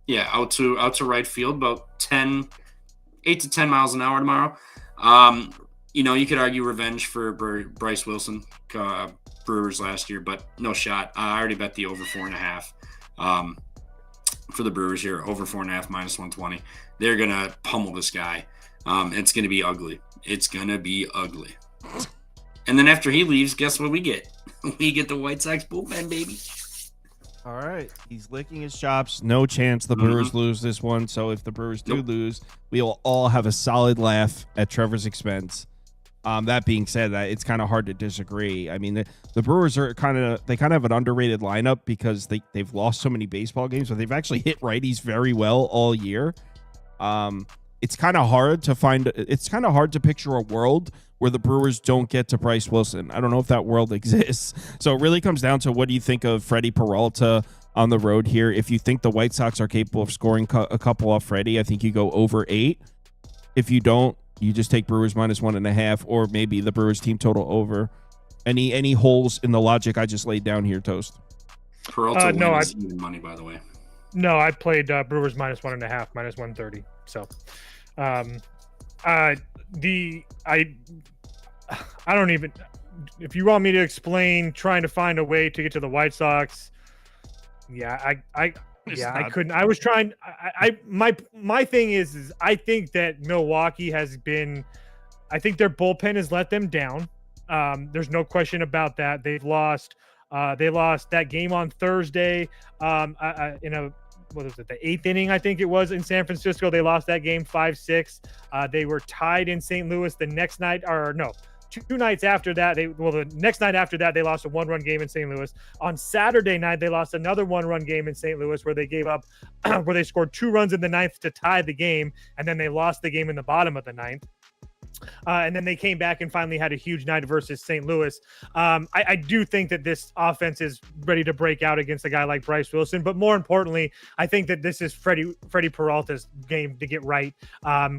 Yeah, out to right field, about 8 to 10 miles an hour tomorrow. You could argue revenge for Bryce Wilson, Brewers last year, but no shot. I already bet the over 4.5. for the Brewers here, over 4.5, minus 120. They're going to pummel this guy. It's going to be ugly. It's going to be ugly. And then after he leaves, guess what we get? We get the White Sox bullpen, baby. All right. He's licking his chops. No chance the Brewers lose this one. So if the Brewers do lose, we will all have a solid laugh at Trevor's expense. That being said, it's kind of hard to disagree. I mean, the Brewers are kind of have an underrated lineup because they've lost so many baseball games, but they've actually hit righties very well all year. It's kind of hard to picture a world where the Brewers don't get to Bryce Wilson. I don't know if that world exists. So it really comes down to what do you think of Freddie Peralta on the road here? If you think the White Sox are capable of scoring a couple off Freddie, I think you go over 8. If you don't, you just take Brewers minus 1.5, or maybe the Brewers team total over. Any holes in the logic I just laid down here, Toast? Peralta is even money, by the way. No, I played Brewers minus 1.5, minus 130. So, I don't even. If you want me to explain trying to find a way to get to the White Sox, I couldn't. I was trying. My thing is I think that Milwaukee has been. I think their bullpen has let them down. There's no question about that. They've lost. They lost that game on Thursday. What was it? The 8th inning, I think it was, in San Francisco. They lost that game 5-6. They were tied in St. Louis the next night, or no, 2 nights after that. The next night after that, they lost a 1-run game in St. Louis. On Saturday night, they lost another 1-run game in St. Louis where they gave up, where they scored 2 runs in the 9th to tie the game, and then they lost the game in the bottom of the 9th. And then they came back and finally had a huge night versus St. Louis. I do think that this offense is ready to break out against a guy like Bryce Wilson. But more importantly, I think that this is Freddie Peralta's game to get right.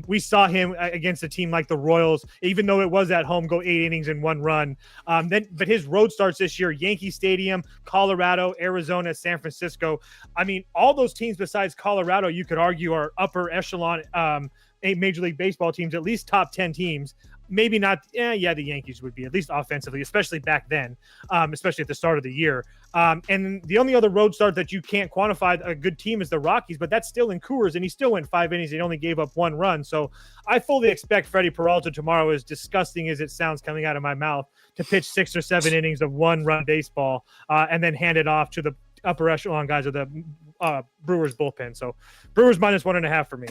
We saw him against a team like the Royals, even though it was at home, go 8 innings and 1 run. But his road starts this year: Yankee Stadium, Colorado, Arizona, San Francisco. I mean, all those teams besides Colorado, you could argue, are upper echelon Major League Baseball teams, at least top 10 teams. Maybe not. The Yankees would be, at least offensively, especially back then, especially at the start of the year. And the only other road start that you can't quantify a good team is the Rockies, but that's still in Coors, and he still went 5 innings. He only gave up 1 run. So I fully expect Freddie Peralta tomorrow, as disgusting as it sounds coming out of my mouth, to pitch 6 or 7 innings of 1-run baseball and then hand it off to the upper echelon guys of the Brewers bullpen. So Brewers minus 1.5 for me.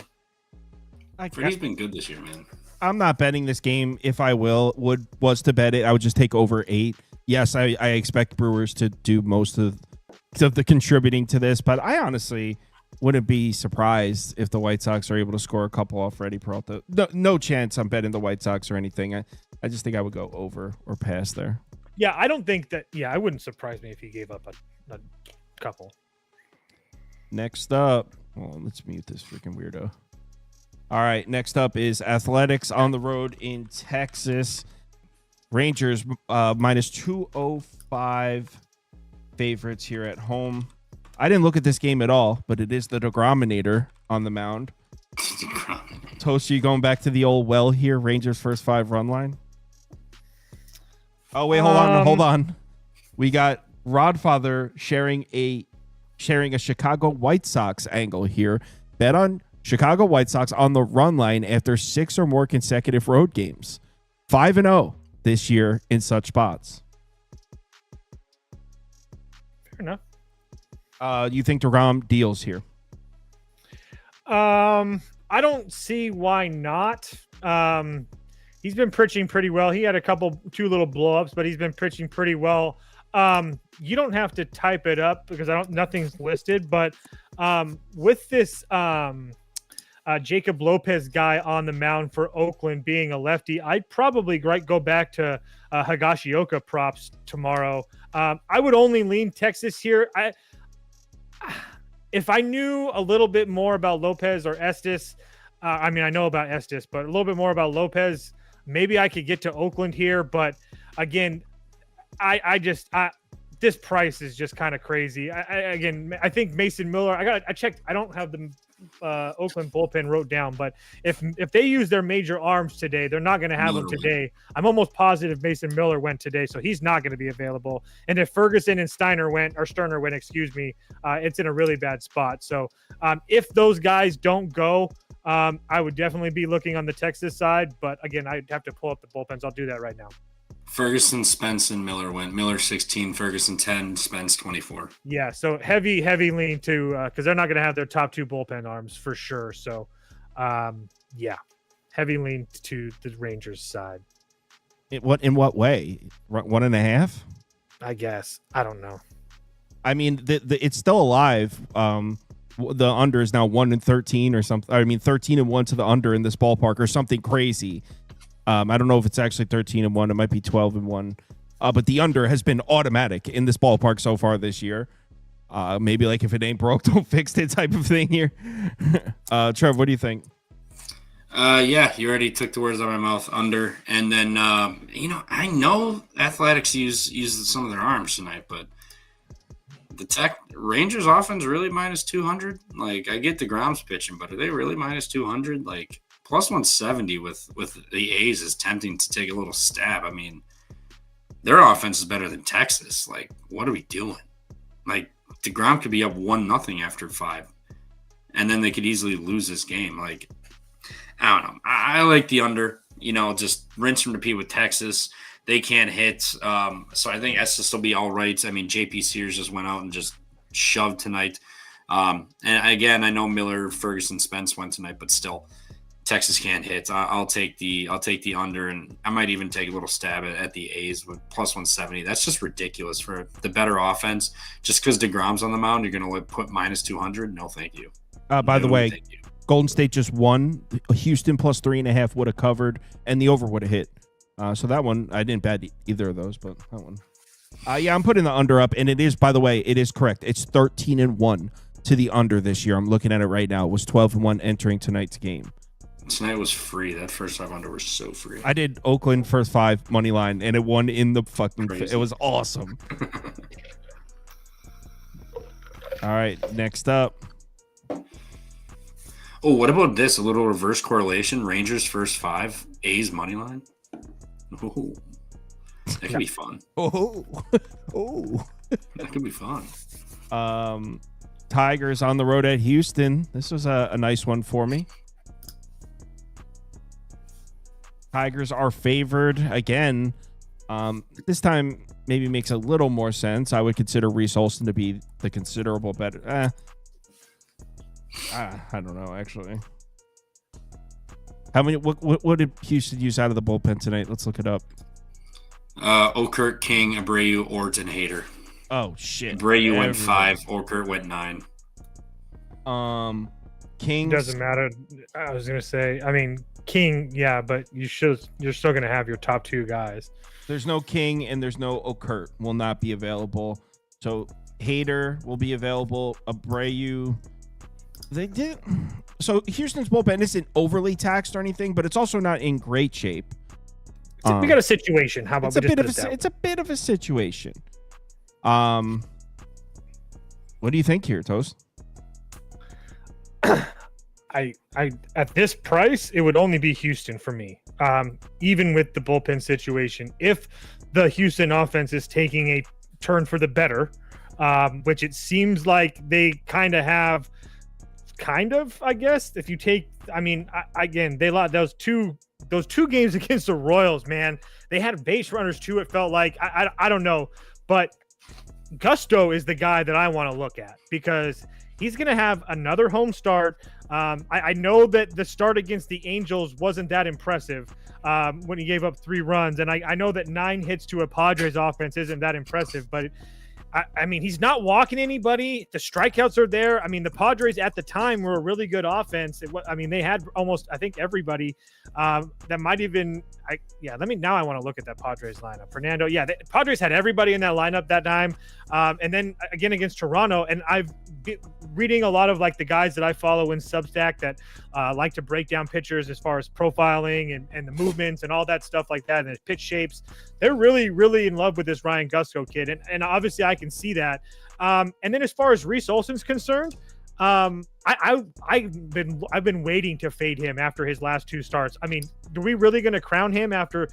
Freddie's been good this year, man. I'm not betting this game. If I was to bet it, I would just take over 8. Yes, I expect Brewers to do most of the contributing to this, but I honestly wouldn't be surprised if the White Sox are able to score a couple off Freddie Peralta. No chance I'm betting the White Sox or anything. I just think I would go over or pass there. Yeah, I don't think that. Yeah, it wouldn't surprise me if he gave up a couple. Next up, let's mute this freaking weirdo. All right, next up is Athletics on the road in Texas. Rangers minus 205 favorites here at home. I didn't look at this game at all, but it is the DeGrominator on the mound. Toast, you going back to the old well here? Rangers first 5-run line. Oh wait, hold on. We got Rodfather sharing a Chicago White Sox angle here. Bet on Chicago White Sox on the run line after 6 or more consecutive road games. 5-0 this year in such spots. Fair enough. You think DeGrom deals here? I don't see why not. He's been pitching pretty well. He had 2 little blow-ups, but he's been pitching pretty well. You don't have to type it up because nothing's listed, but with this Jacob Lopez guy on the mound for Oakland being a lefty, I'd probably go back to Higashioka props tomorrow. I would only lean Texas here. If I knew a little bit more about Lopez or Estes, I know about Estes, but a little bit more about Lopez, maybe I could get to Oakland here. But again, this price is just kind of crazy. I think Mason Miller, I checked. I don't have the Oakland bullpen wrote down, but if they use their major arms today, they're not going to have them today. I'm almost positive Mason Miller went today, so he's not going to be available. And if Ferguson and Sterner went, it's in a really bad spot. So if those guys don't go, I would definitely be looking on the Texas side. But again, I'd have to pull up the bullpens. I'll do that right now. Ferguson, Spence, and Miller went. Miller 16, Ferguson 10, Spence 24. Yeah, so heavy lean to because they're not going to have their top 2 bullpen arms for sure. So, heavy lean to the Rangers side. In what way? 1.5? I guess. I don't know. I mean, it's still alive. The under is now 1-13 or something. I mean, 13-1 to the under in this ballpark or something crazy. I don't know if it's actually 13-1. It might be 12-1. But the under has been automatic in this ballpark so far this year. Maybe like if it ain't broke, don't fix it type of thing here. Trev, what do you think? Yeah, you already took the words out of my mouth. Under, and then I know Athletics use some of their arms tonight, but the Rangers offense really minus 200. Like, I get the Grounds pitching, but are they really minus 200? Like, plus 170 with the A's is tempting to take a little stab. I mean, their offense is better than Texas. Like, what are we doing? Like, DeGrom could be up 1-0 after 5, and then they could easily lose this game. Like, I don't know. I like the under. Just rinse and repeat with Texas. They can't hit. So I think Estes will be all right. I mean, JP Sears just went out and just shoved tonight. And again, I know Miller, Ferguson, Spence went tonight, but still, Texas can't hit. I'll take the under, and I might even take a little stab at the A's with plus 170. That's just ridiculous for the better offense. Just because DeGrom's on the mound, you're going to put minus 200? No, thank you. By the way, Golden State just won. Houston plus 3.5 would have covered, and the over would have hit. So that one, I didn't bet either of those, but that one. I'm putting the under up, and it is, by the way, it is correct. It's 13-1 to the under this year. I'm looking at it right now. It was 12-1 entering tonight's game. Tonight was free. That first 5 under was so free. I did Oakland first 5 money line, and it won in the fucking. It was awesome. All right, next up. Oh, what about this? A little reverse correlation. Rangers first 5, A's money line. Oh, that could be fun. That could be fun. Tigers on the road at Houston. This was a nice one for me. Tigers are favored again. This time maybe makes a little more sense. I would consider Reese Olson to be the considerable better. I don't know, actually. How many? What did Houston use out of the bullpen tonight? Let's look it up. Okert, King, Abreu, Ort, and Hader. Oh shit! Abreu went 5. Okert went 9. King doesn't matter. I was gonna say. I mean, King, yeah, but you're still gonna have your top 2 guys. There's no King and there's no Okert. Will not be available. So Hader will be available. Abreu. They did. So Houston's bullpen isn't overly taxed or anything, but it's also not in great shape. We got a situation. How about it's a bit of a situation. What do you think here, Toast? I at this price, it would only be Houston for me. Even with the bullpen situation, if the Houston offense is taking a turn for the better, which it seems like they kind of have. I guess if you take, again, they lost those two games against the Royals, man. They had base runners too. It felt like I don't know, but Gusto is the guy that I want to look at because he's going to have another home start. I know that the start against the Angels wasn't that impressive when he gave up 3 runs, and I know that 9 hits to a Padres offense isn't that impressive, but. I mean, he's not walking anybody. The strikeouts are there. I mean, the Padres at the time were a really good offense. They had almost, I think, everybody that might even. Now I want to look at that Padres lineup. Fernando, the Padres had everybody in that lineup that time. And then again against Toronto, and I've been reading a lot of like the guys that I follow in Substack that like to break down pitchers as far as profiling and the movements and all that stuff like that and the pitch shapes. They're really, really in love with this Ryan Gusto kid. And obviously I can see that. And then as far as Reese Olson's concerned, I've been waiting to fade him after his last 2 starts. I mean, are we really going to crown him after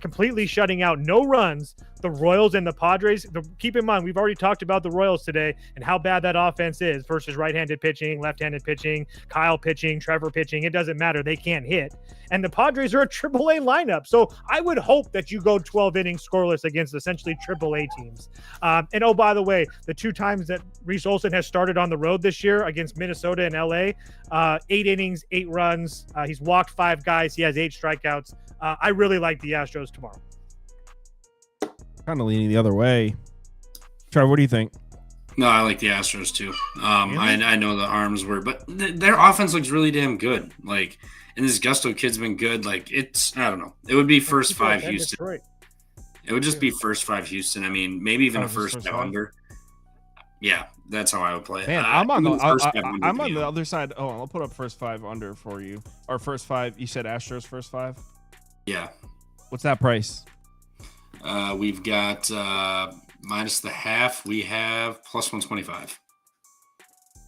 completely shutting out, no runs, the Royals and the Padres? Keep in mind, we've already talked about the Royals today and how bad that offense is versus right-handed pitching, left-handed pitching, Kyle pitching, Trevor pitching. It doesn't matter. They can't hit. And the Padres are a AAA lineup. So I would hope that you go 12 innings scoreless against essentially AAA teams. And oh, by the way, the 2 times that Reese Olson has started on the road this year against Minnesota and LA, 8 innings, 8 runs. He's walked 5 guys. He has 8 strikeouts. I really like the Astros tomorrow. Kind of leaning the other way. Trevor, what do you think? No, I like the Astros too. I know the arms were, but their offense looks really damn good. Like, and this Gusto kid's been good. Like, I don't know. It would be first 5 Houston. Detroit. It would just be first 5 Houston. I mean, maybe even a first 5 under. Yeah, that's how I would play it. Man, I'm on the other side. Oh, I'll put up first 5 under for you. Or first 5. You said Astros first 5? Yeah. What's that price? We've got minus the half. We have plus 125.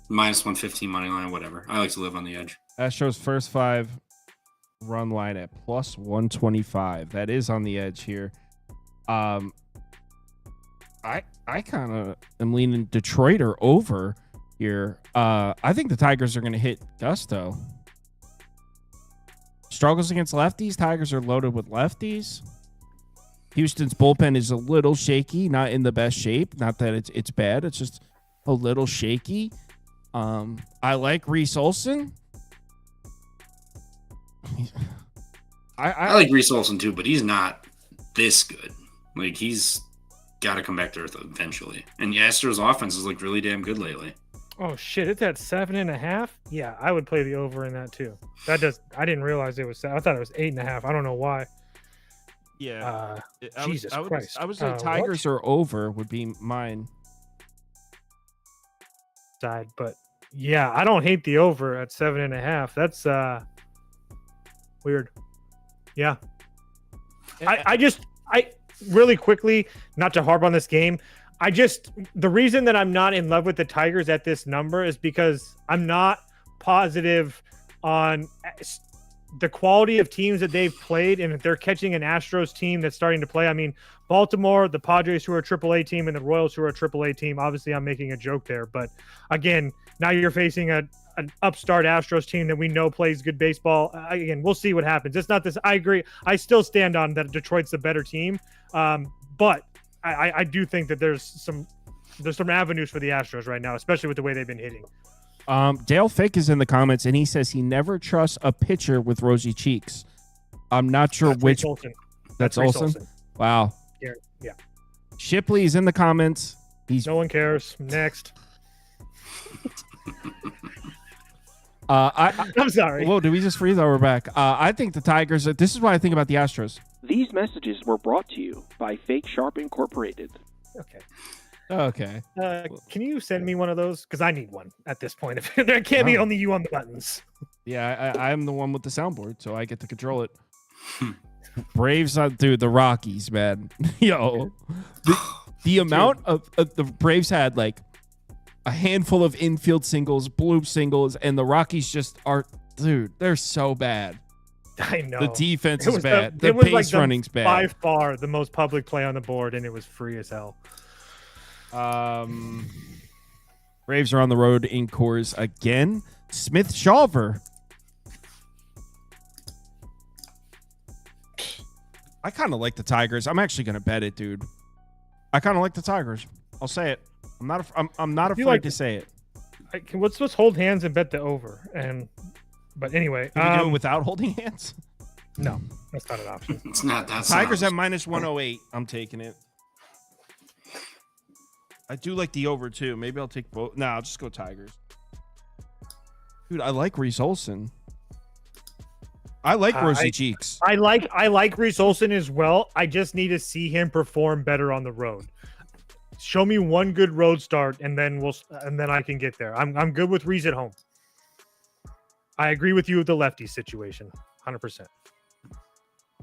Minus 115 money line, whatever. I like to live on the edge. Astros first 5 run line at plus 125. That is on the edge here. I kind of am leaning Detroit or over here. I think the Tigers are going to hit Gusto. Struggles against lefties. Tigers are loaded with lefties. Houston's bullpen is a little shaky, not in the best shape. Not that it's bad. It's just a little shaky. I like Reese Olson. I like Reese Olson too, but he's not this good. Like, he's got to come back to earth eventually. And the Astros offense has looked really damn good lately. Oh shit! It's at 7.5. Yeah, I would play the over in that too. I didn't realize it was. I thought it was 8.5. I don't know why. Yeah. Jesus Christ! I would say Tigers or over would be mine. Side, but yeah, I don't hate the over at 7.5. That's weird. Yeah. I really quickly, not to harp on this game, the reason that I'm not in love with the Tigers at this number is because I'm not positive on the quality of teams that they've played, and if they're catching an Astros team that's starting to play. I mean, Baltimore, the Padres, who are a AAA team, and the Royals, who are a AAA team. Obviously, I'm making a joke there, but again, now you're facing an upstart Astros team that we know plays good baseball. Again, we'll see what happens. It's not this. I agree. I still stand on that Detroit's the better team, but I do think that there's some avenues for the Astros right now, especially with the way they've been hitting. Dale Fick is in the comments, and he says he never trusts a pitcher with rosy cheeks. I'm not sure which. That's Olsen. Wow. Yeah. Shipley is in the comments. No one cares. Next. I'm sorry. Whoa, did we just freeze? Oh, we're back. I think the Tigers. This is what I think about the Astros. These messages were brought to you by Fake Sharp Incorporated. Okay. Can you send me one of those? Because I need one at this point. There can't be only you on the buttons. Yeah, I'm the one with the soundboard, so I get to control it. Braves, dude, the Rockies, man. Yo, the amount of the Braves had like a handful of infield singles, bloop singles, and the Rockies just are, dude, they're so bad. I know. The defense is bad. The base running's bad. By far the most public play on the board, and it was free as hell. Braves are on the road in Coors again. Smith Shawver. I kind of like the Tigers. I'm actually going to bet it, dude. I kind of like the Tigers. I'll say it. I'm not afraid to say it. Let's hold hands and bet the over. But anyway, can we do it without holding hands? No, that's not an option. It's not that. Tigers at minus 108. I'm taking it. I do like the over too. Maybe I'll take both. No, I'll just go Tigers. Dude, I like Reese Olson. I like rosy cheeks. I like Reese Olson as well. I just need to see him perform better on the road. Show me one good road start, and then I can get there. I'm good with Reese at home. I agree with you with the lefty situation, 100%.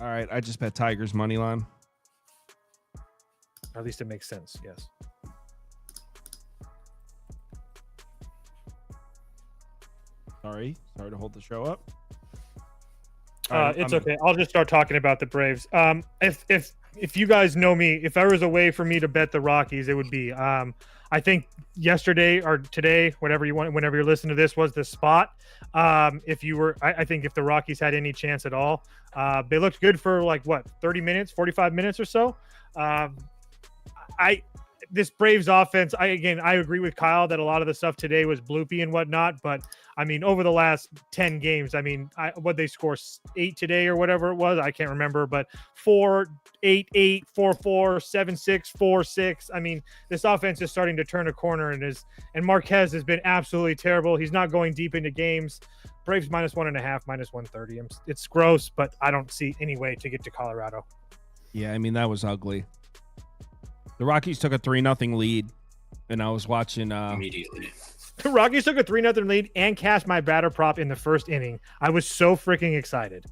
All right, I just bet Tigers money line. At least it makes sense. Yes. Sorry to hold the show up. It's okay. I'll just start talking about the Braves. If you guys know me, if there was a way for me to bet the Rockies, it would be. I think yesterday or today, whatever you want, whenever you're listening to this, was the spot. If you were, I think if the Rockies had any chance at all, they looked good for 30 minutes, 45 minutes or so. This Braves offense, I agree with Kyle that a lot of the stuff today was bloopy and whatnot, but I mean, over the last 10 games, I mean, what they score 8 today or whatever it was, I can't remember, but 4-8-8, 4-4, 7-6, 4-6. I mean, this offense is starting to turn a corner, and Marquez has been absolutely terrible. He's not going deep into games. Braves -1.5, -130. It's gross, but I don't see any way to get to Colorado. Yeah, I mean, that was ugly. The Rockies took a 3-0 lead, and I was watching immediately. The Rockies took a 3-0 lead and cashed my batter prop in the first inning. I was so freaking excited.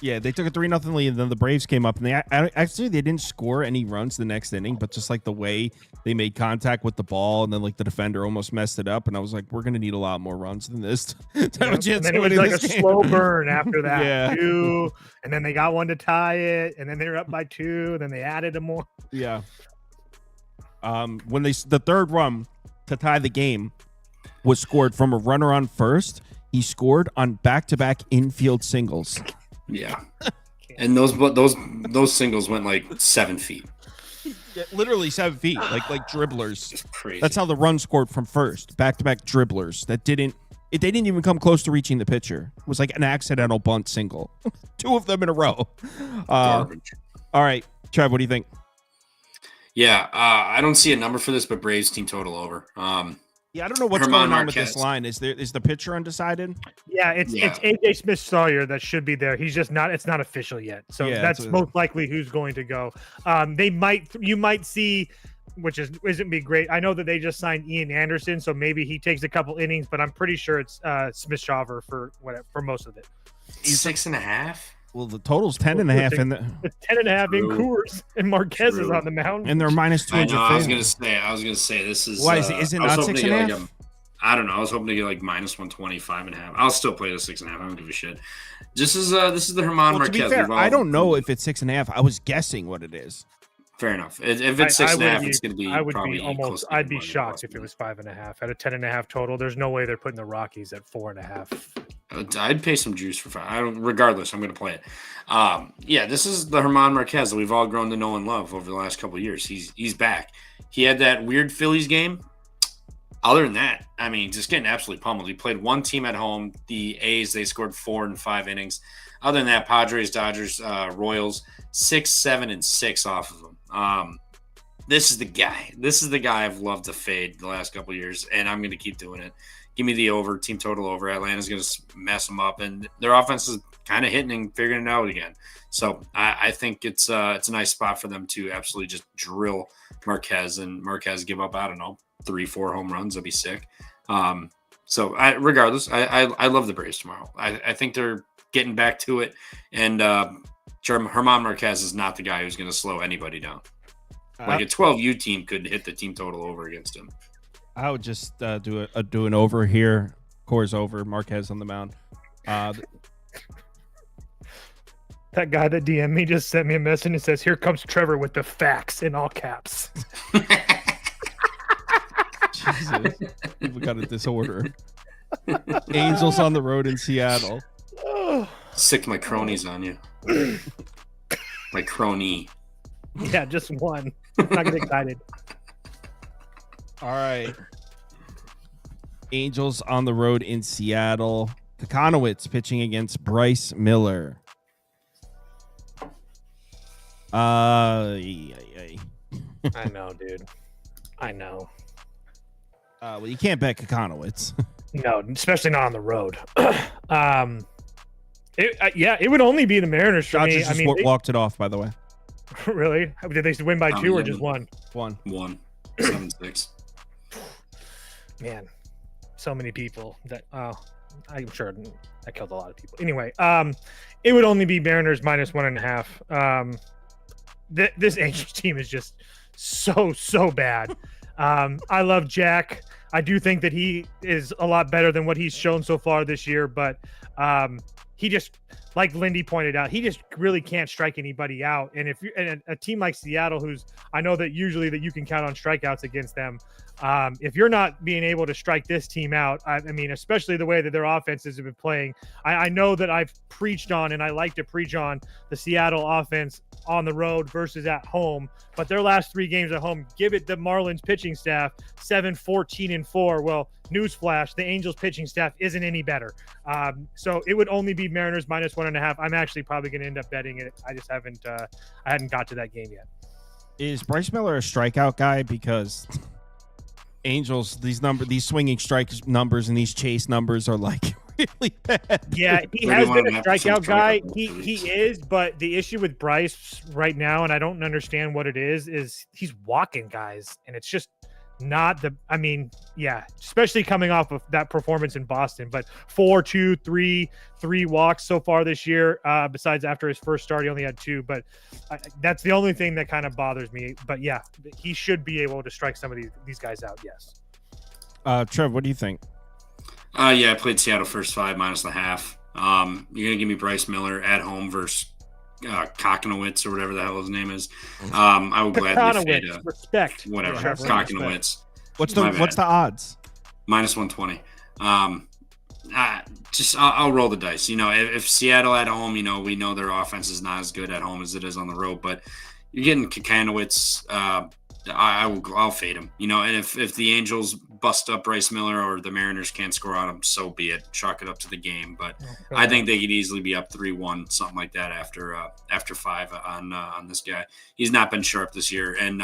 Yeah, they took a 3-0 lead, and then the Braves came up, and they didn't score any runs the next inning, but just the way they made contact with the ball, and then the defender almost messed it up, and I was like, we're going to need a lot more runs than this. And then it was a slow burn after that. Yeah. 2, and then they got one to tie it, and then they were up by 2, and then they added them more. Yeah. When the third run to tie the game was scored from a runner on first. He scored on back-to-back infield singles. Yeah, and those singles went 7 feet. Yeah, literally 7 feet, like dribblers. It's crazy. That's how the run scored from first. Back-to-back dribblers that they didn't even come close to reaching the pitcher. It was like an accidental bunt single. 2 of them in a row. Garbage. All right, Trev, what do you think? Yeah, I don't see a number for this, but Braves team total over. Yeah, I don't know what's going on with this line. Is the pitcher undecided? Yeah, it's AJ Smith-Sawyer that should be there. He's just not. It's not official yet, so that's most likely who's going to go. You might see, which isn't be great. I know that they just signed Ian Anderson, so maybe he takes a couple innings, but I'm pretty sure it's Smith-Shawver for most of it. He's 6.5. Well, the total's 10.5 in the. It's 10.5 in Coors, and Marquez is on the mound, and they're -200. I was gonna say this is. Why is it not 6.5? I don't know. I was hoping to get -120, 5.5. I'll still play the 6.5. I don't give a shit. This is the Herman Marquez. To be fair, I don't know if it's 6.5. I was guessing what it is. Fair enough. If it's 6.5, it's going to be. I'd be shocked if it was 5.5 at a 10.5 total. There's no way they're putting the Rockies at 4.5. I'd pay some juice for 5. Regardless, I'm going to play it. Yeah, this is the Herman Marquez that we've all grown to know and love over the last couple of years. He's back. He had that weird Phillies game. Other than that, I mean, just getting absolutely pummeled. He played one team at home, the A's. They scored 4 in 5 innings. Other than that, Padres, Dodgers, Royals, 6, 7, and 6 off of them. This is the guy. This is the guy I've loved to fade the last couple of years, and I'm going to keep doing it. Give me the over, team total over. Atlanta's going to mess them up, and their offense is kind of hitting and figuring it out again. So I think it's a nice spot for them to absolutely just drill Marquez, and Marquez give up, I don't know, 3-4 home runs. That'd be sick. Regardless, I love the Braves tomorrow. I think they're getting back to it, and Herman Marquez is not the guy who's going to slow anybody down. Like a 12U team could hit the team total over against him. I would just do an over here. Core's over. Marquez on the mound. That guy that DM'd me just sent me a message and says, "Here comes Trevor with the facts," in all caps. Jesus, we got a disorder. Angels on the road in Seattle. Sick my cronies on you. My crony. Yeah, just one. I'm not get excited. All right. Angels on the road in Seattle. Kokonowitz pitching against Bryce Miller. I know, dude. I know. Well, you can't bet Kokonowitz. No, especially not on the road. It would only be the Mariners for Dodgers me. just walked it off, by the way. Really? Did they win by 2 or just 1? 1. 7-6. Man, so many people that I'm sure I killed a lot of people. Anyway, it would only be Mariners -1.5. This Angels team is just so bad. I love Jack. I do think that he is a lot better than what he's shown so far this year, but he just, like Lindy pointed out, he just really can't strike anybody out. And if you're and a team like Seattle, who's, I know that usually that you can count on strikeouts against them. If you're not being able to strike this team out, I mean, especially the way that their offenses have been playing, I know that I've preached on, and I like to preach on the Seattle offense on the road versus at home, but their last 3 games at home, give it the Marlins pitching staff 7-14-4. Well, newsflash, the Angels pitching staff isn't any better. So it would only be Mariners -1.5. I'm actually probably going to end up betting it. I just haven't, I hadn't got to that game yet. Is Bryce Miller a strikeout guy? Because Angels, these swinging strike numbers and these chase numbers are like really bad. Yeah, he has been a strikeout guy. He is, but the issue with Bryce right now, and I don't understand what it is he's walking guys, and it's just not the. I mean, yeah, especially coming off of that performance in Boston, but 4-2-3 walks so far this year. Besides after his first start, he only had 2, but that's the only thing that kind of bothers me. But yeah, he should be able to strike some of these guys out. Yes. Trev, what do you think? Yeah, I played Seattle first 5 -0.5. You're gonna give me Bryce Miller at home versus Kokonowitz or whatever the hell his name is. I would gladly fade respect. Whatever, yeah, Kokonowitz. What's the odds? -120. I'll roll the dice. You know, if Seattle at home, you know, we know their offense is not as good at home as it is on the road, but you're getting Kokonowitz. I'll fade him. You know, and if the Angels bust up Bryce Miller or the Mariners can't score on him, so be it. Chalk it up to the game. But I think they could easily be up 3-1, something like that after 5 on this guy. He's not been sharp this year. And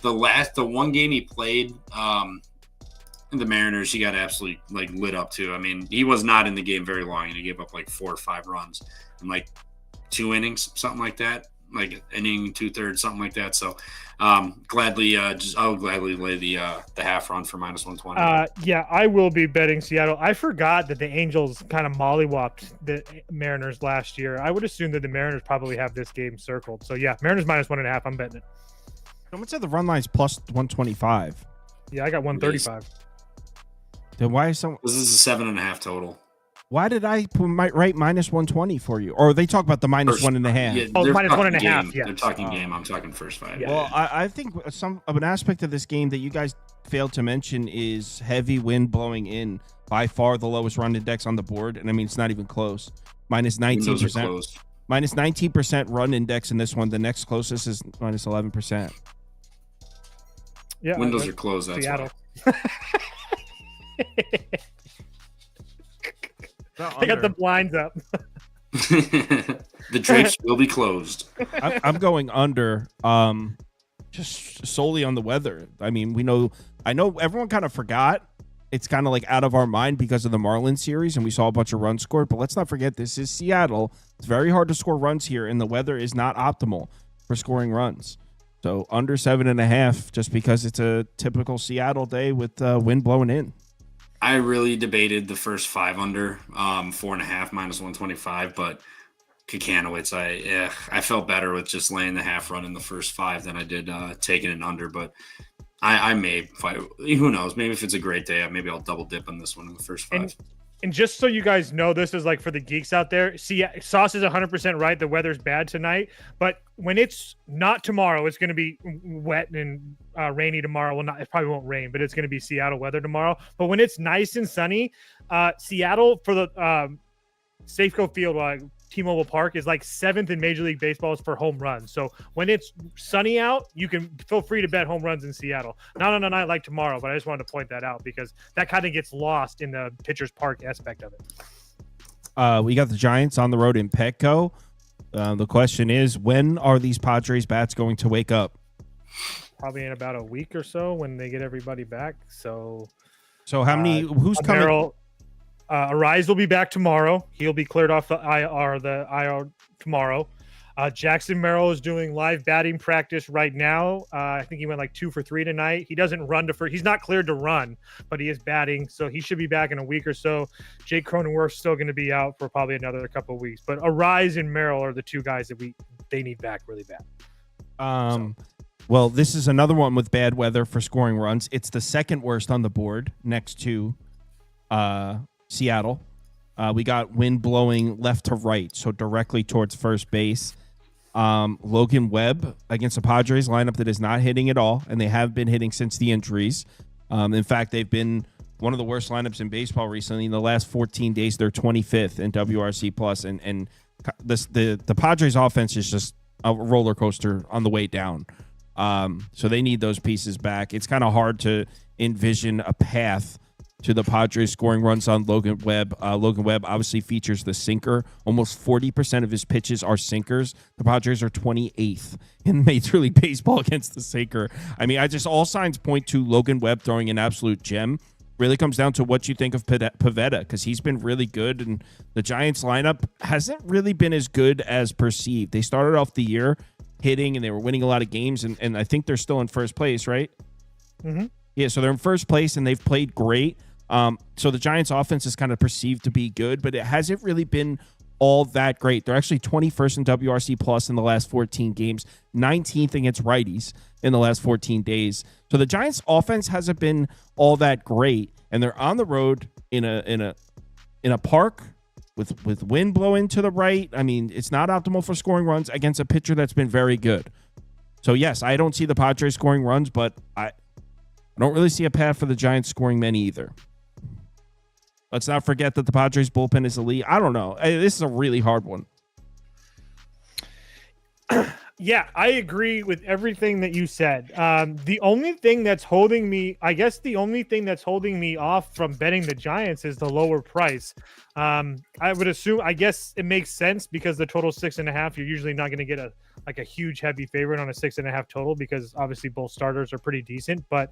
the one game he played in the Mariners, he got absolutely like lit up too. I mean, he was not in the game very long, and he gave up like 4 or 5 runs in like 2 innings, something like that. Like inning, 2/3, something like that. So I'll gladly lay the half run for -120. Yeah, I will be betting Seattle. I forgot that the Angels kind of mollywopped the Mariners last year. I would assume that the Mariners probably have this game circled. So yeah, Mariners -1.5. I'm betting it. Someone said the run line's +125. Yeah, I got 135. Then why is someone? This is a 7.5 total. Why did I write -120 for you? Or they talk about the -1.5? Yeah, -1.5. Yeah, they're talking game. I'm talking first 5. Yeah. Well, I think some of an aspect of this game that you guys failed to mention is heavy wind blowing in. By far the lowest run index on the board, and I mean it's not even close. -19%. -19% run index in this one. The next closest is -11%. Yeah, windows are closed. That's Seattle. why. I got the blinds up. The drapes will be closed. I'm going under, just solely on the weather. I mean, I know everyone kind of forgot. It's kind of like out of our mind because of the Marlins series, and we saw a bunch of runs scored. But let's not forget, this is Seattle. It's very hard to score runs here, and the weather is not optimal for scoring runs. So under 7.5, just because it's a typical Seattle day with wind blowing in. I really debated the first 5 under, 4.5 -125, but Kokonowitz, I felt better with just laying the half run in the first 5 than I did taking an under. But I may fight. Who knows? Maybe if it's a great day, maybe I'll double dip on this one in the first 5. And just so you guys know, this is like for the geeks out there. See, Sauce is 100% right. The weather's bad tonight, but when it's not tomorrow, it's going to be wet and rainy tomorrow. Well, it probably won't rain, but it's going to be Seattle weather tomorrow. But when it's nice and sunny, Seattle for the Safeco Field, T-Mobile Park is like 7th in Major League Baseball for home runs. So when it's sunny out, you can feel free to bet home runs in Seattle. Not on a night like tomorrow, but I just wanted to point that out because that kind of gets lost in the pitcher's park aspect of it. We got the Giants on the road in Petco. The question is, when are these Padres bats going to wake up? Probably in about a week or so when they get everybody back. So how many? Who's coming? Arise will be back tomorrow. He'll be cleared off the IR tomorrow. Jackson Merrill is doing live batting practice right now. I think he went like 2 for 3 tonight. He doesn't run to first. He's not cleared to run, but he is batting, so he should be back in a week or so. Jake Cronenworth's still going to be out for probably another couple of weeks. But Arise and Merrill are the 2 guys that they need back really bad. Well, this is another one with bad weather for scoring runs. It's the second worst on the board next to Seattle. We got wind blowing left to right, so directly towards first base. Logan Webb against the Padres lineup that is not hitting at all, and they have been hitting since the injuries. In fact, they've been one of the worst lineups in baseball recently. In the last 14 days, they're 25th in WRC plus, and the Padres offense is just a roller coaster on the way down. So they need those pieces back. It's kind of hard to envision a path to the Padres scoring runs on Logan Webb. Logan Webb obviously features the sinker. Almost 40% of his pitches are sinkers. The Padres are 28th in Major League Baseball against the sinker. I mean, all signs point to Logan Webb throwing an absolute gem. Really comes down to what you think of Pivetta, because he's been really good, and the Giants lineup hasn't really been as good as perceived. They started off the year hitting, and they were winning a lot of games, and I think they're still in first place, right? Mm-hmm. Yeah, so they're in first place, and they've played great. So the Giants offense is kind of perceived to be good, but it hasn't really been all that great. They're actually 21st in WRC plus in the last 14 games, 19th against righties in the last 14 days. So the Giants offense hasn't been all that great, and they're on the road in a park with wind blowing to the right. I mean, it's not optimal for scoring runs against a pitcher that's been very good. So yes, I don't see the Padres scoring runs, but I don't really see a path for the Giants scoring many either. Let's not forget that the Padres bullpen is elite. I don't know. This is a really hard one. Yeah, I agree with everything that you said. The only thing that's holding me off from betting the Giants is the lower price. I would assume, I guess it makes sense because the total 6.5, you're usually not going to get a huge heavy favorite on a 6.5 total, because obviously both starters are pretty decent. But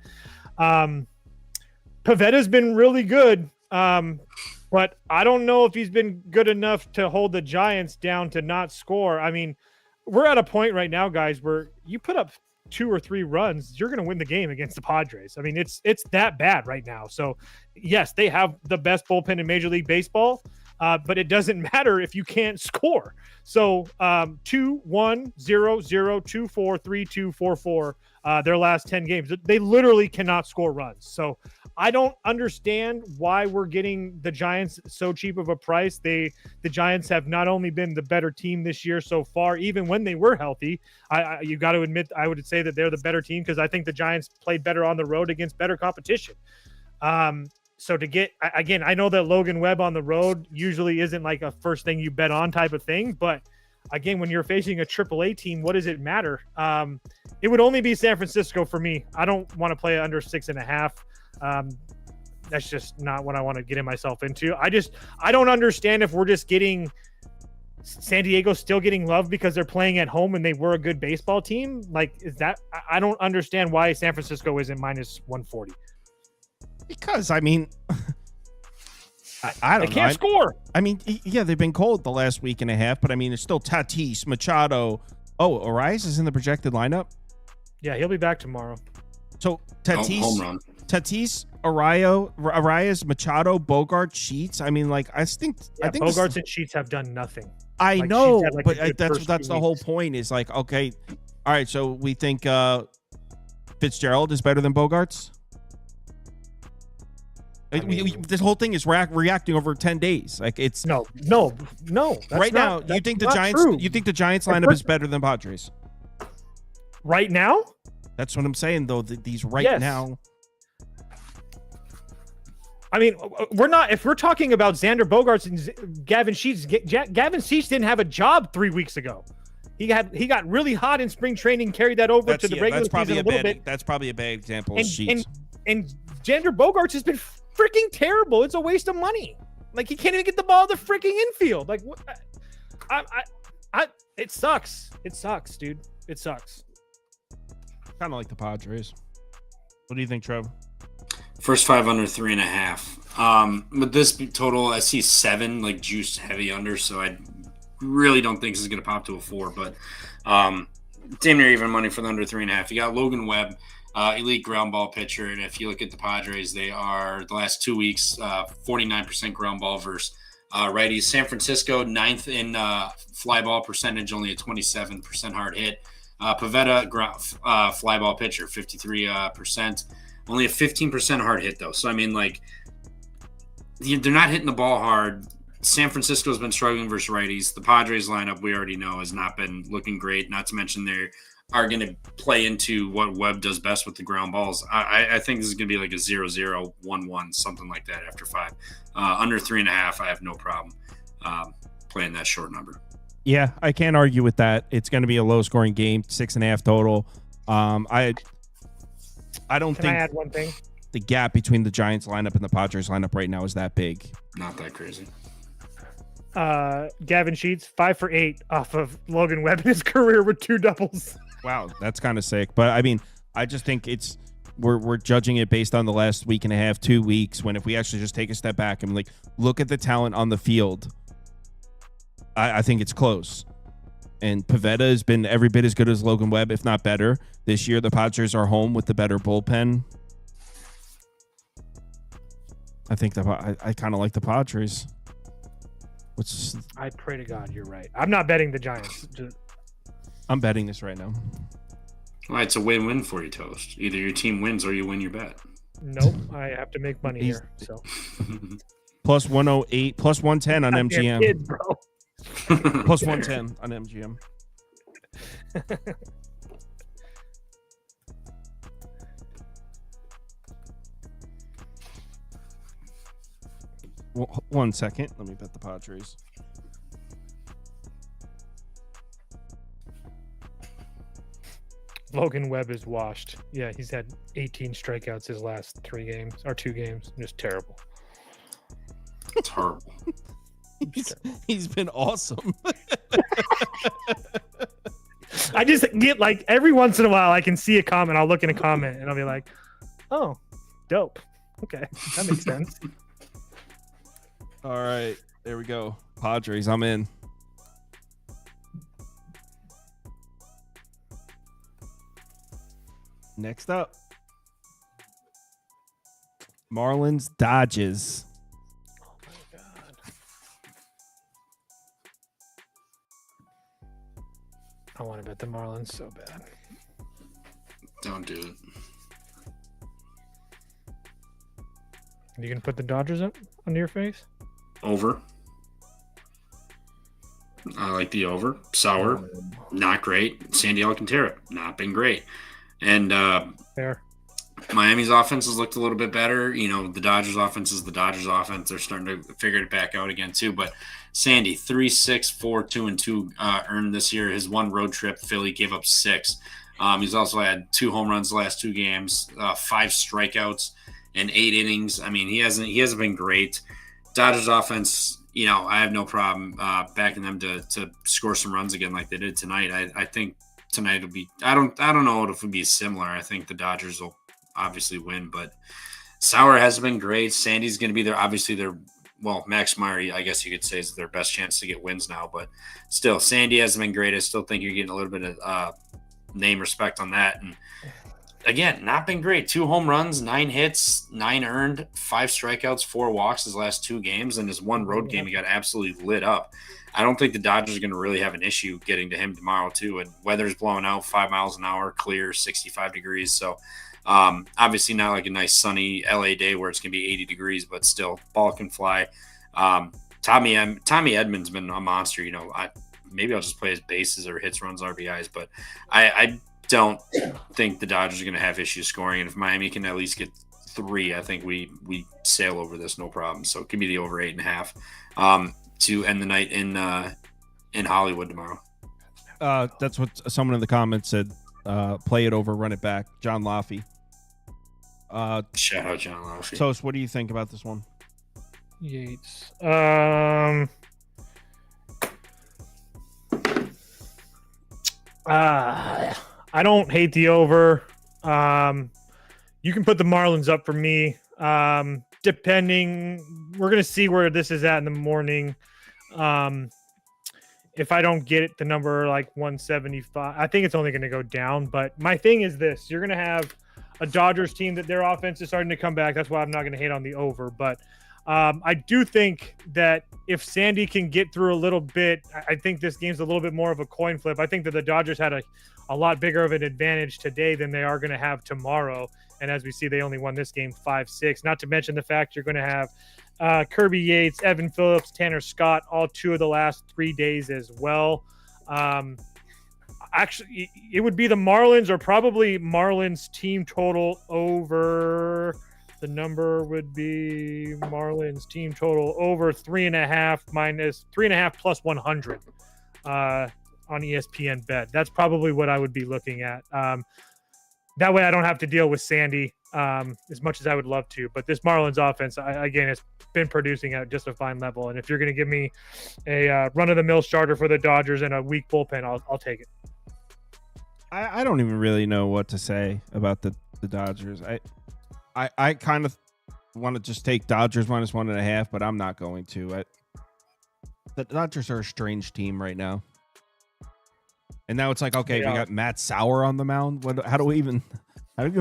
Pavetta's been really good. But I don't know if he's been good enough to hold the Giants down to not score. I mean, we're at a point right now, guys, where you put up 2 or 3 runs, you're going to win the game against the Padres. I mean, it's that bad right now. So yes, they have the best bullpen in Major League Baseball, but it doesn't matter if you can't score. So 2-1-0-0-2-4-3-2-4-4, their last 10 games, they literally cannot score runs. So I don't understand why we're getting the Giants so cheap of a price. The Giants have not only been the better team this year so far, even when they were healthy. You got to admit, I would say that they're the better team, because I think the Giants played better on the road against better competition. So to get, again, I know that Logan Webb on the road usually isn't like a first thing you bet on type of thing, but again, when you're facing a AAA team, what does it matter? It would only be San Francisco for me. I don't want to play under 6.5. That's just not what I want to get in myself into. I don't understand if we're just getting San Diego still getting love because they're playing at home and they were a good baseball team. Like, is that, I don't understand why San Francisco isn't minus 140. Because, I mean, I don't know. They can't score. I mean, yeah, they've been cold the last week and a half, but I mean, it's still Tatis, Machado. Oh, Arias is in the projected lineup? Yeah, he'll be back tomorrow. So Tatis, home run. Tatis, Arias, Machado, Bogart, Sheets. I mean, like, I think Bogarts and Sheets have done nothing. I like, know, had, like, but that's the whole point. Is like, okay, all right. So we think Fitzgerald is better than Bogarts. This whole thing is reacting over 10 days. Like, it's no. Right now, you think the Giants? True. You think the Giants lineup is better than Padres? Right now? That's what I'm saying, though. These now. I mean, we're not. If we're talking about Xander Bogaerts and Gavin Sheets, Gavin Sheets didn't have a job 3 weeks ago. He got really hot in spring training, carried that over to the regular season a little bit. That's probably a bad example. And, of Sheets. And Xander Bogaerts has been freaking terrible. It's a waste of money. Like, he can't even get the ball to the freaking infield. Like, it sucks. It sucks, dude. It sucks. Kind of like the Padres. What do you think, Trev? First 5 under 3.5. With this total, I see 7, like, juiced heavy under, so I really don't think this is going to pop to a 4, but damn near even money for the under 3.5. You got Logan Webb, elite ground ball pitcher, and if you look at the Padres, they are, the last 2 weeks, 49% ground ball versus righties. San Francisco, 9th in fly ball percentage, only a 27% hard hit. Pivetta, fly ball pitcher, 53%. Only a 15% hard hit, though. So, I mean, like, they're not hitting the ball hard. San Francisco's been struggling versus righties. The Padres lineup, we already know, has not been looking great. Not to mention they are going to play into what Webb does best with the ground balls. I think this is going to be like a 0-0, 1-1, something like that after 5. Under 3.5, I have no problem playing that short number. Yeah, I can't argue with that. It's going to be a low-scoring game, 6.5 total. I don't think I add one thing? The gap between the Giants lineup and the Padres lineup right now is that big. Not that crazy. Gavin Sheets, 5 for 8 off of Logan Webb in his career with 2 doubles. Wow, that's kind of sick. But I mean, I just think we're judging it based on the last week and a half, 2 weeks. When if we actually just take a step back and like look at the talent on the field, I think it's close. And Pivetta has been every bit as good as Logan Webb, if not better. This year, the Padres are home with the better bullpen. I think I kind of like the Padres. I pray to God you're right. I'm not betting the Giants. I'm betting this right now. Well, it's a win-win for you, Toast. Either your team wins or you win your bet. Nope, I have to make money here. So plus 108, plus 110 on MGM. Kid, bro. Plus 110 on MGM. Well, 1 second. Let me bet the Padres. Logan Webb is washed. Yeah, he's had 18 strikeouts his last 2 games. Just terrible. It's horrible. He's been awesome. I just get like every once in a while I can see a comment. I'll look in a comment and I'll be like, oh, dope. Okay, that makes sense. All right, there we go. Padres, I'm in. Next up, Marlins Dodgers. Oh my God. I want to bet the Marlins so bad. Don't do it. You can put the Dodgers up under your face? Over. I like the over. Sour, not great. Sandy Alcantara, not been great. And Fair. Miami's offense has looked a little bit better. You know, the Dodgers offense is the Dodgers offense. They're starting to figure it back out again, too. But Sandy, 3-6, 4-2-2 earned this year. His one road trip, Philly, gave up 6. He's also had 2 home runs the last 2 games, 5 strikeouts, and 8 innings. I mean, he hasn't been great. Dodgers offense, you know, I have no problem backing them to score some runs again like they did tonight. I think tonight will be. I don't know if it'll be similar. I think the Dodgers will obviously win, but Sauer hasn't been great. Sandy's going to be there. Obviously, Max Meyer, I guess you could say, is their best chance to get wins now. But still, Sandy hasn't been great. I still think you're getting a little bit of name respect on that. And again, not been great. 2 home runs, 9 hits, 9 earned, 5 strikeouts, 4 walks his last 2 games. And his one road game, he got absolutely lit up. I don't think the Dodgers are going to really have an issue getting to him tomorrow, too. And weather's blowing out, 5 miles an hour, clear, 65 degrees. So obviously not like a nice sunny LA day where it's going to be 80 degrees, but still, ball can fly. Tommy Edman's been a monster. You know, maybe I'll just play his bases or hits, runs, RBIs, but I don't think the Dodgers are going to have issues scoring. And if Miami can at least get 3, I think we sail over this no problem. So it could be the over 8.5 to end the night in Hollywood tomorrow. That's what someone in the comments said. Play it over, run it back. John Laffey. Shout out John Laffey. Toast, what do you think about this one? Yates. I don't hate the over. You can put the Marlins up for me. Depending, we're gonna see where this is at in the morning. If I don't get it, the number like 175, I think it's only going to go down. But my thing is this: you're going to have a Dodgers team that their offense is starting to come back. That's why I'm not going to hate on the over. But I do think that if Sandy can get through a little bit, I think this game's a little bit more of a coin flip. I think that the Dodgers had a lot bigger of an advantage today than they are going to have tomorrow. And as we see, they only won this game 5-6. Not to mention the fact you're going to have Kirby Yates, Evan Phillips, Tanner Scott, all 2 of the last 3 days as well. Actually, it would be the Marlins or probably Marlins team total over. The number would be Marlins team total over 3.5 minus 3.5 plus 100 on ESPN Bet. That's probably what I would be looking at. That way I don't have to deal with Sandy as much as I would love to. But this Marlins offense, again, it's been producing at just a fine level. And if you're going to give me a run-of-the-mill starter for the Dodgers and a weak bullpen, I'll take it. I don't even really know what to say about the Dodgers. I kind of want to just take Dodgers minus 1.5, but I'm not going to. The Dodgers are a strange team right now. And now it's like, okay, we got Matt Sauer on the mound. How do we even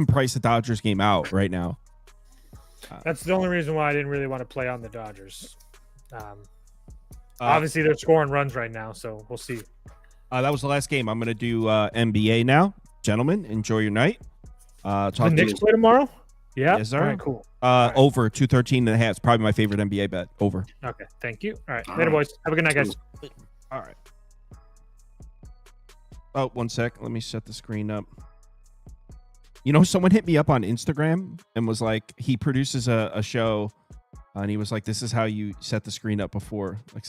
price the Dodgers game out right now? That's the only reason why I didn't really want to play on the Dodgers. Obviously, they're scoring runs right now, so we'll see. That was the last game. I'm going to do NBA now. Gentlemen, enjoy your night. The Knicks play tomorrow? Yeah. Yes, sir. All right, cool. Over 213.5. It's probably my favorite NBA bet. Over. Okay. Thank you. All right. Later, boys. Have a good night, guys. All right. Oh, 1 sec. Let me set the screen up. You know, someone hit me up on Instagram and was like, he produces a show, and he was like, this is how you set the screen up before. Like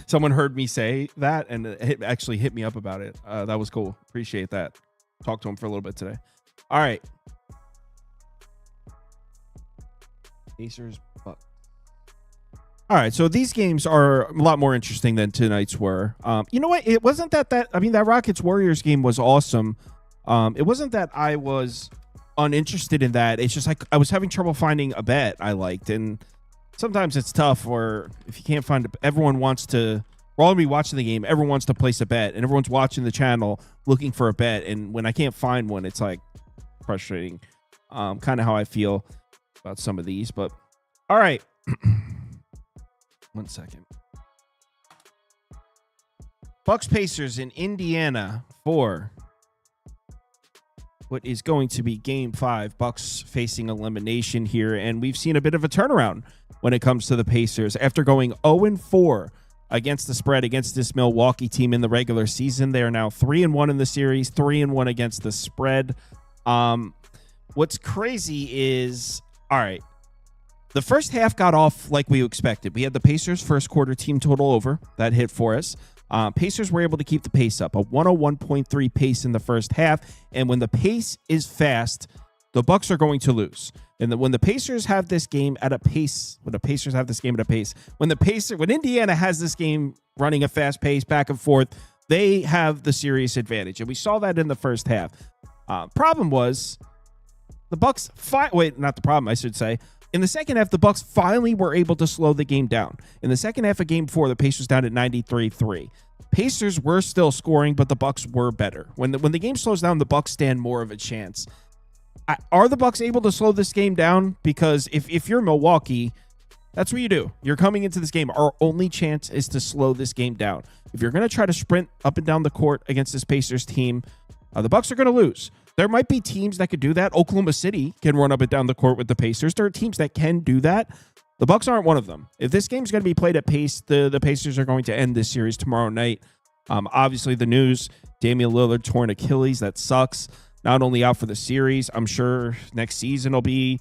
someone heard me say that, and it actually hit me up about it. That was cool. Appreciate that. Talked to him for a little bit today. All right. Pacers, Bucks. All right, so these games are a lot more interesting than tonight's were. You know what? It wasn't that I mean, that Rockets-Warriors game was awesome. It wasn't that I was uninterested in that. It's just like I was having trouble finding a bet I liked. And sometimes it's tough where if you can't find everyone wants to, we're all going to be watching the game. Everyone wants to place a bet, and everyone's watching the channel looking for a bet. And when I can't find one, it's like frustrating. Kind of how I feel about some of these. But all right. 1 second. Bucks Pacers in Indiana for what is going to be game 5. Bucks facing elimination here, and we've seen a bit of a turnaround when it comes to the Pacers. After going 0-4 against the spread against this Milwaukee team in the regular season, they are now 3-1 in the series, 3-1 against the spread. What's crazy is, all right, the first half got off like we expected. We had the Pacers first quarter team total over. That hit for us. Pacers were able to keep the pace up, a 101.3 pace in the first half. And when the pace is fast, the Bucks are going to lose. And when the Pacers have this game at a pace, when Indiana has this game running a fast pace back and forth, they have the serious advantage. And we saw that in the first half. Problem was the Bucks in the second half, the Bucks finally were able to slow the game down. In the second half of Game 4, the Pacers down at 93-3. Pacers were still scoring, but the Bucks were better. When the game slows down, the Bucks stand more of a chance. Are the Bucks able to slow this game down? Because if you're Milwaukee, that's what you do. You're coming into this game. Our only chance is to slow this game down. If you're going to try to sprint up and down the court against this Pacers team, the Bucks are going to lose. There might be teams that could do that. Oklahoma City can run up and down the court with the Pacers. There are teams that can do that. The Bucks aren't one of them. If this game's going to be played at pace, the Pacers are going to end this series tomorrow night. Obviously, the news, Damian Lillard torn Achilles. That sucks. Not only out for the series, I'm sure next season will be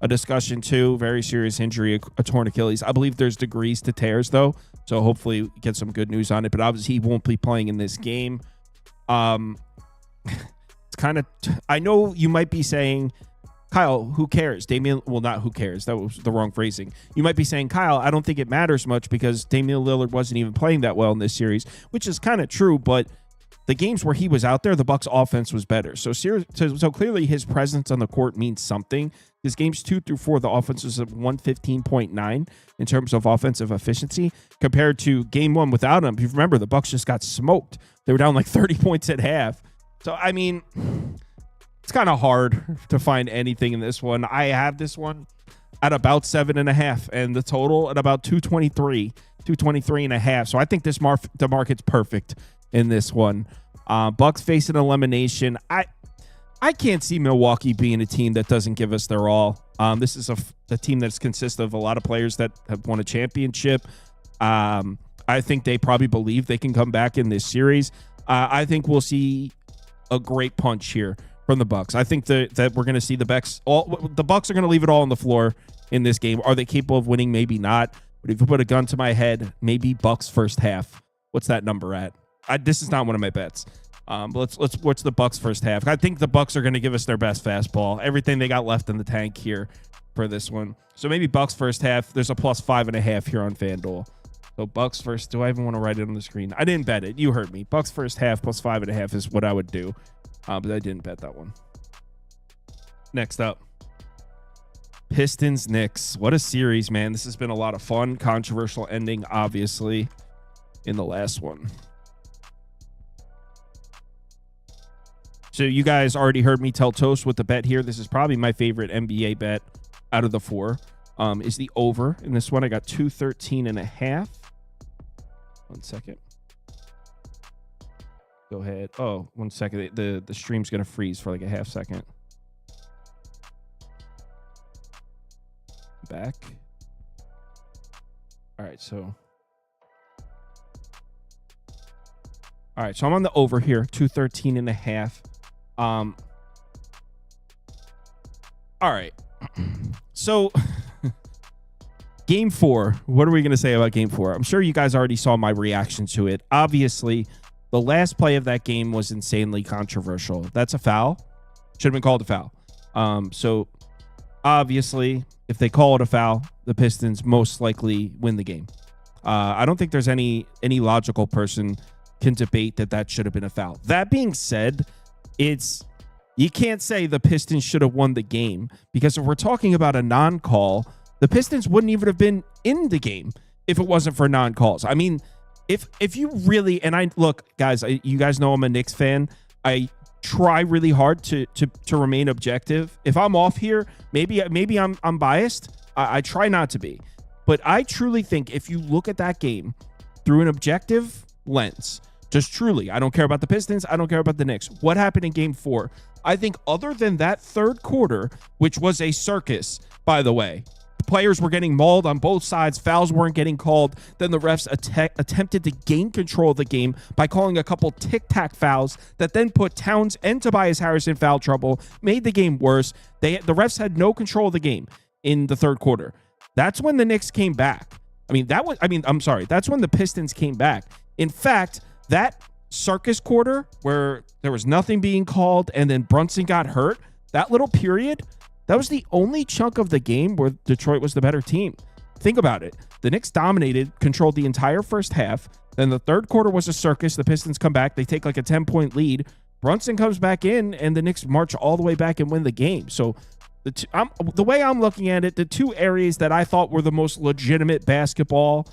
a discussion too. Very serious injury, a torn Achilles. I believe there's degrees to tears, though. So hopefully we get some good news on it. But obviously, he won't be playing in this game. I know you might be saying, Kyle, who cares? Not who cares. That was the wrong phrasing. You might be saying, Kyle, I don't think it matters much because Damian Lillard wasn't even playing that well in this series, which is kind of true, but the games where he was out there, the Bucks offense was better. So clearly his presence on the court means something. His games 2 through 4, the offense was at 115.9 in terms of offensive efficiency compared to game 1 without him. If you remember, the Bucks just got smoked. They were down like 30 points at half. So, I mean, it's kind of hard to find anything in this one. I have this one. at about 7.5, and the total at about 223.5. So I think the market's perfect in this one. Bucks facing elimination. I can't see Milwaukee being a team that doesn't give us their all. This is a team that consists of a lot of players that have won a championship. I think they probably believe they can come back in this series. I think we'll see a great punch here from the Bucks. I think that we're going to see the Bucks are going to leave it all on the floor in this game. Are they capable of winning? Maybe not. But if you put a gun to my head, maybe Bucks first half. What's that number at? This is not one of my bets. Let's what's the Bucks first half? I think the Bucks are going to give us their best fastball. Everything they got left in the tank here for this one. So maybe Bucks first half. There's a plus 5.5 here on FanDuel. So Bucks first. Do I even want to write it on the screen? I didn't bet it. You heard me. Bucks first half plus 5.5 is what I would do. But I didn't bet that one. Next up, Pistons Knicks. What a series, man. This has been a lot of fun. Controversial ending, obviously, in the last one. So you guys already heard me tell Toast with the bet here. This is probably my favorite NBA bet out of the four. Is the over. In this one, I got 213.5. 1 second. Go ahead. Oh, 1 second. The stream's going to freeze for like a half second. Back. All right, so I'm on the over here, 213.5. All right. So Game 4, what are we going to say about Game 4? I'm sure you guys already saw my reaction to it. Obviously, the last play of that game was insanely controversial. That's a foul. Should have been called a foul. So obviously, if they call it a foul, the Pistons most likely win the game. I don't think there's any logical person can debate that should have been a foul. That being said, you can't say the Pistons should have won the game, because if we're talking about a non-call, the Pistons wouldn't even have been in the game if it wasn't for non-calls. I mean, if you really, and I look, guys, you guys know I'm a Knicks fan. I try really hard to remain objective. If I'm off here, maybe I'm biased. I try not to be, but I truly think if you look at that game through an objective lens, just truly, I don't care about the Pistons. I don't care about the Knicks. What happened in Game 4? I think other than that third quarter, which was a circus, by the way, players were getting mauled on both sides. Fouls weren't getting called. Then the refs attempted to gain control of the game by calling a couple tic-tac fouls that then put Towns and Tobias Harris in foul trouble, made the game worse. The refs had no control of the game in the third quarter. That's when the Knicks came back. That's when the Pistons came back. In fact, that circus quarter where there was nothing being called and then Brunson got hurt, that little period, that was the only chunk of the game where Detroit was the better team. Think about it. The Knicks dominated, controlled the entire first half. Then the third quarter was a circus. The Pistons come back. They take like a 10-point lead. Brunson comes back in, and the Knicks march all the way back and win the game. So the way I'm looking at it, the two areas that I thought were the most legitimate basketball,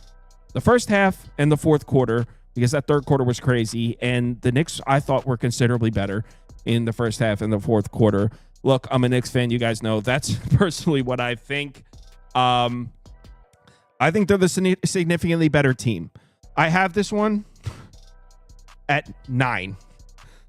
the first half and the fourth quarter, because that third quarter was crazy. And the Knicks, I thought, were considerably better in the first half and the fourth quarter. Look, I'm a Knicks fan. You guys know that's personally what I think. I think they're the significantly better team. I have this one at 9.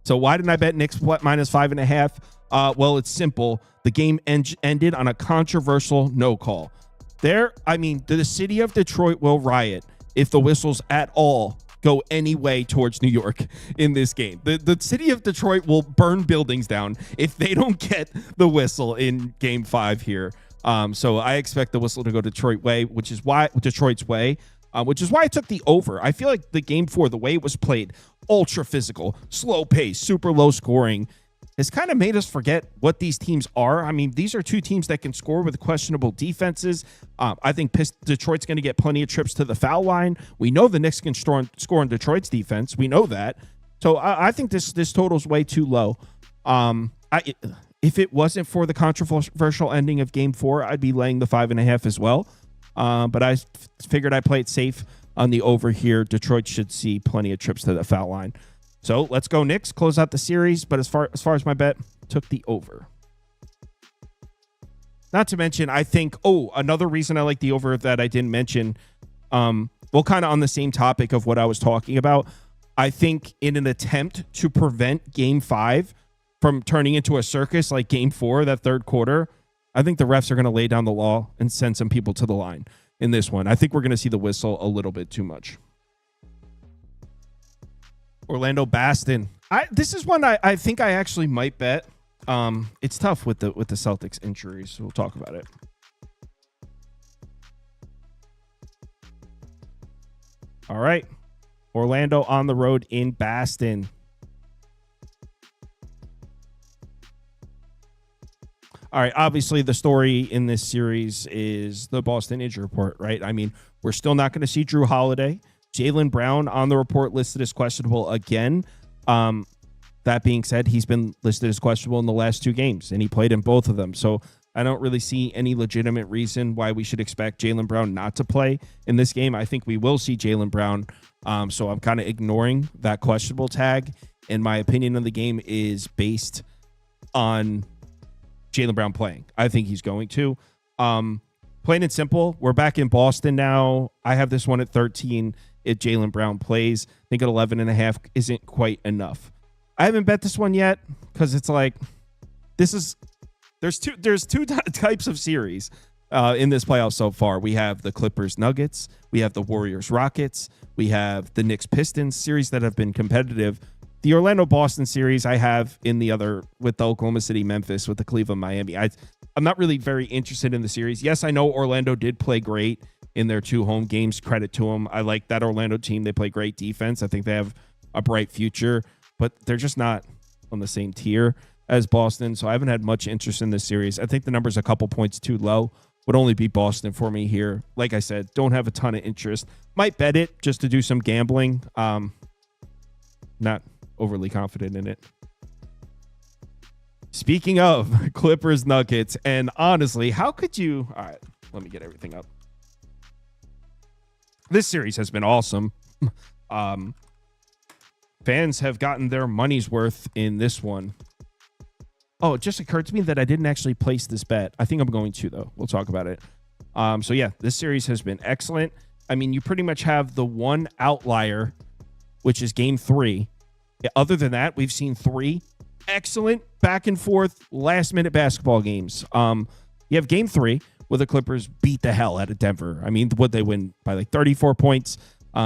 So why didn't I bet Knicks minus 5.5? Well, it's simple. The game ended on a controversial no call. The city of Detroit will riot if the whistles at all go any way towards New York in this game. The city of Detroit will burn buildings down if they don't get the whistle in Game 5 here. So I expect the whistle to go Detroit's way, which is why I took the over. I feel like the Game 4, the way it was played, ultra physical, slow pace, super low scoring, has kind of made us forget what these teams are. I mean, these are two teams that can score with questionable defenses. I think Detroit's going to get plenty of trips to the foul line. We know the Knicks can score on Detroit's defense. We know that. So I think this total's way too low. If it wasn't for the controversial ending of Game 4, I'd be laying the 5.5 as well. But I figured I'd play it safe on the over here. Detroit should see plenty of trips to the foul line. So let's go Knicks, close out the series. But as far as my bet, took the over. Not to mention, I think, another reason I like the over that I didn't mention, well, kind of on the same topic of what I was talking about, I think in an attempt to prevent Game 5 from turning into a circus like Game 4, that third quarter, I think the refs are going to lay down the law and send some people to the line in this one. I think we're going to see the whistle a little bit too much. Orlando Boston. This is one I think I actually might bet. It's tough with the Celtics injuries, so we'll talk about it. All right. Orlando on the road in Boston. All right, obviously the story in this series is the Boston injury report, right? I mean, we're still not going to see Drew Holiday. Jaylen Brown on the report listed as questionable again. That being said, he's been listed as questionable in the last 2 games, and he played in both of them. So I don't really see any legitimate reason why we should expect Jaylen Brown not to play in this game. I think we will see Jaylen Brown. So I'm kind of ignoring that questionable tag. And my opinion of the game is based on Jaylen Brown playing. I think he's going to. Plain and simple, we're back in Boston now. I have this one at 13 if Jaylen Brown plays. I think at 11.5 isn't quite enough. I haven't bet this one yet because it's like there's two types of series in this playoff so far. We have the Clippers Nuggets, we have the Warriors Rockets, we have the Knicks Pistons series that have been competitive. The Orlando Boston series I have in the other with the Oklahoma City Memphis, with the Cleveland Miami. I'm not really very interested in the series. Yes, I know Orlando did play great in their 2 home games. Credit to them. I like that Orlando team. They play great defense. I think they have a bright future, but they're just not on the same tier as Boston. So I haven't had much interest in this series. I think the number's a couple points too low. Would only be Boston for me here. Like I said, don't have a ton of interest. Might bet it just to do some gambling. Not overly confident in it. Speaking of Clippers Nuggets, and honestly, how could you... All right, let me get everything up. This series has been awesome. Fans have gotten their money's worth in this one. Oh, it just occurred to me that I didn't actually place this bet. I think I'm going to, though. We'll talk about it. So, yeah, this series has been excellent. I mean, you pretty much have the one outlier, which is Game 3. Other than that, we've seen 3 excellent back and forth last-minute basketball games. You have Game 3 where the Clippers beat the hell out of Denver. I mean, would they win by like 34 points?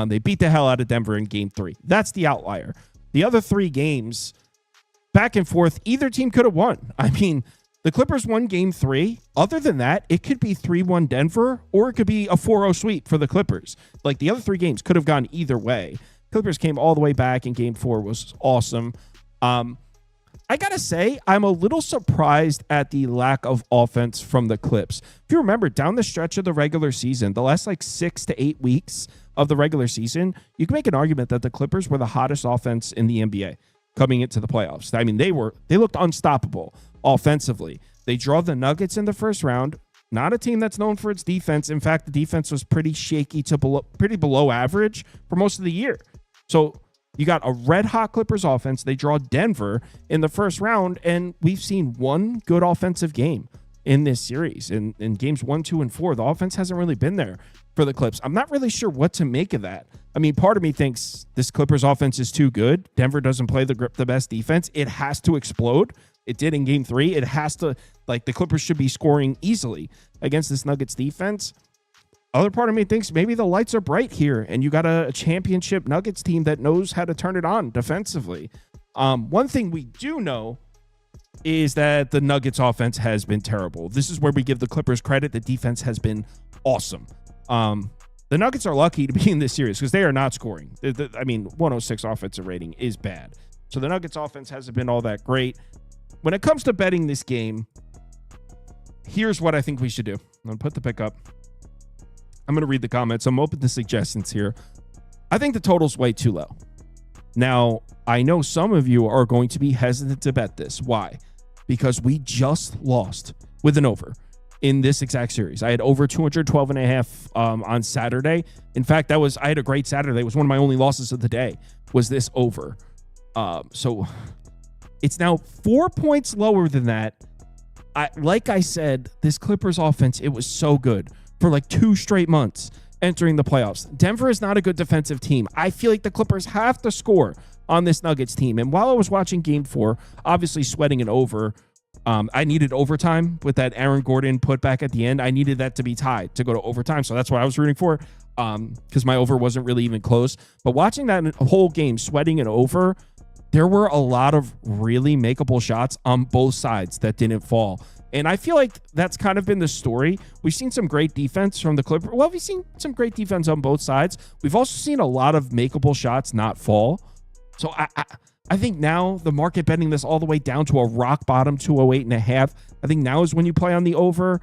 They beat the hell out of Denver in Game 3. That's the outlier. The other 3 games, back and forth, either team could have won. I mean, the Clippers won Game 3. Other than that, it could be 3-1 Denver, or it could be a 4-0 sweep for the Clippers. Like, the other 3 games could have gone either way. Clippers came all the way back, and Game 4 was awesome. I got to say, I'm a little surprised at the lack of offense from the Clips. If you remember, down the stretch of the regular season, the last like 6 to 8 weeks of the regular season, you can make an argument that the Clippers were the hottest offense in the NBA coming into the playoffs. I mean, they looked unstoppable offensively. They draw the Nuggets in the first round. Not a team that's known for its defense. In fact, the defense was pretty shaky to pretty below average for most of the year. So you got a red-hot Clippers offense. They draw Denver in the first round, and we've seen one good offensive game in this series. In games 1, 2, and 4, the offense hasn't really been there for the Clips. I'm not really sure what to make of that. I mean, part of me thinks this Clippers offense is too good. Denver doesn't play the best defense. It has to explode. It did in Game 3. It has to, like, the Clippers should be scoring easily against this Nuggets defense. Other part of me thinks maybe the lights are bright here, and you got a championship Nuggets team that knows how to turn it on defensively. One thing we do know is that the Nuggets offense has been terrible. This is where we give the Clippers credit. The defense has been awesome. The Nuggets are lucky to be in this series because they are not scoring. I mean, 106 offensive rating is bad. So the Nuggets offense hasn't been all that great. When it comes to betting this game, here's what I think we should do. I'm going to put the pick up. I'm going to read the comments. I'm open to suggestions here. I think the total's way too low. Now, I know some of you are going to be hesitant to bet this. Why? Because we just lost with an over in this exact series. I had over 212.5 on Saturday. In fact, I had a great Saturday. It was one of my only losses of the day, was this over. So it's now 4 points lower than that like I said, this Clippers offense, it was so good for like 2 straight months entering the playoffs. Denver is not a good defensive team. I feel like the Clippers have to score on this Nuggets team. And while I was watching Game 4, obviously sweating it over, I needed overtime with that Aaron Gordon putback at the end. I needed that to be tied to go to overtime. So that's what I was rooting for, because my over wasn't really even close. But watching that whole game, sweating it over, there were a lot of really makeable shots on both sides that didn't fall. And I feel like that's kind of been the story. We've seen some great defense from the Clippers. Well, we've seen some great defense on both sides. We've also seen a lot of makeable shots not fall. So I think now the market betting this all the way down to a rock bottom 208.5. I think now is when you play on the over.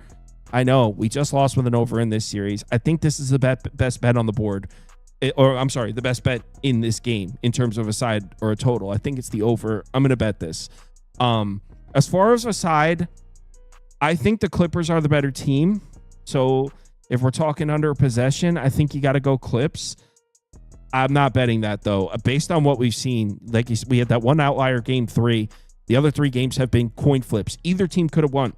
I know we just lost with an over in this series. I think this is the best bet on the board. The best bet in this game in terms of a side or a total. I think it's the over. I'm going to bet this. As far as a side, I think the Clippers are the better team. So if we're talking under possession, I think you got to go Clips. I'm not betting that, though. Based on what we've seen, like we had that one outlier Game 3. The other 3 games have been coin flips. Either team could have won.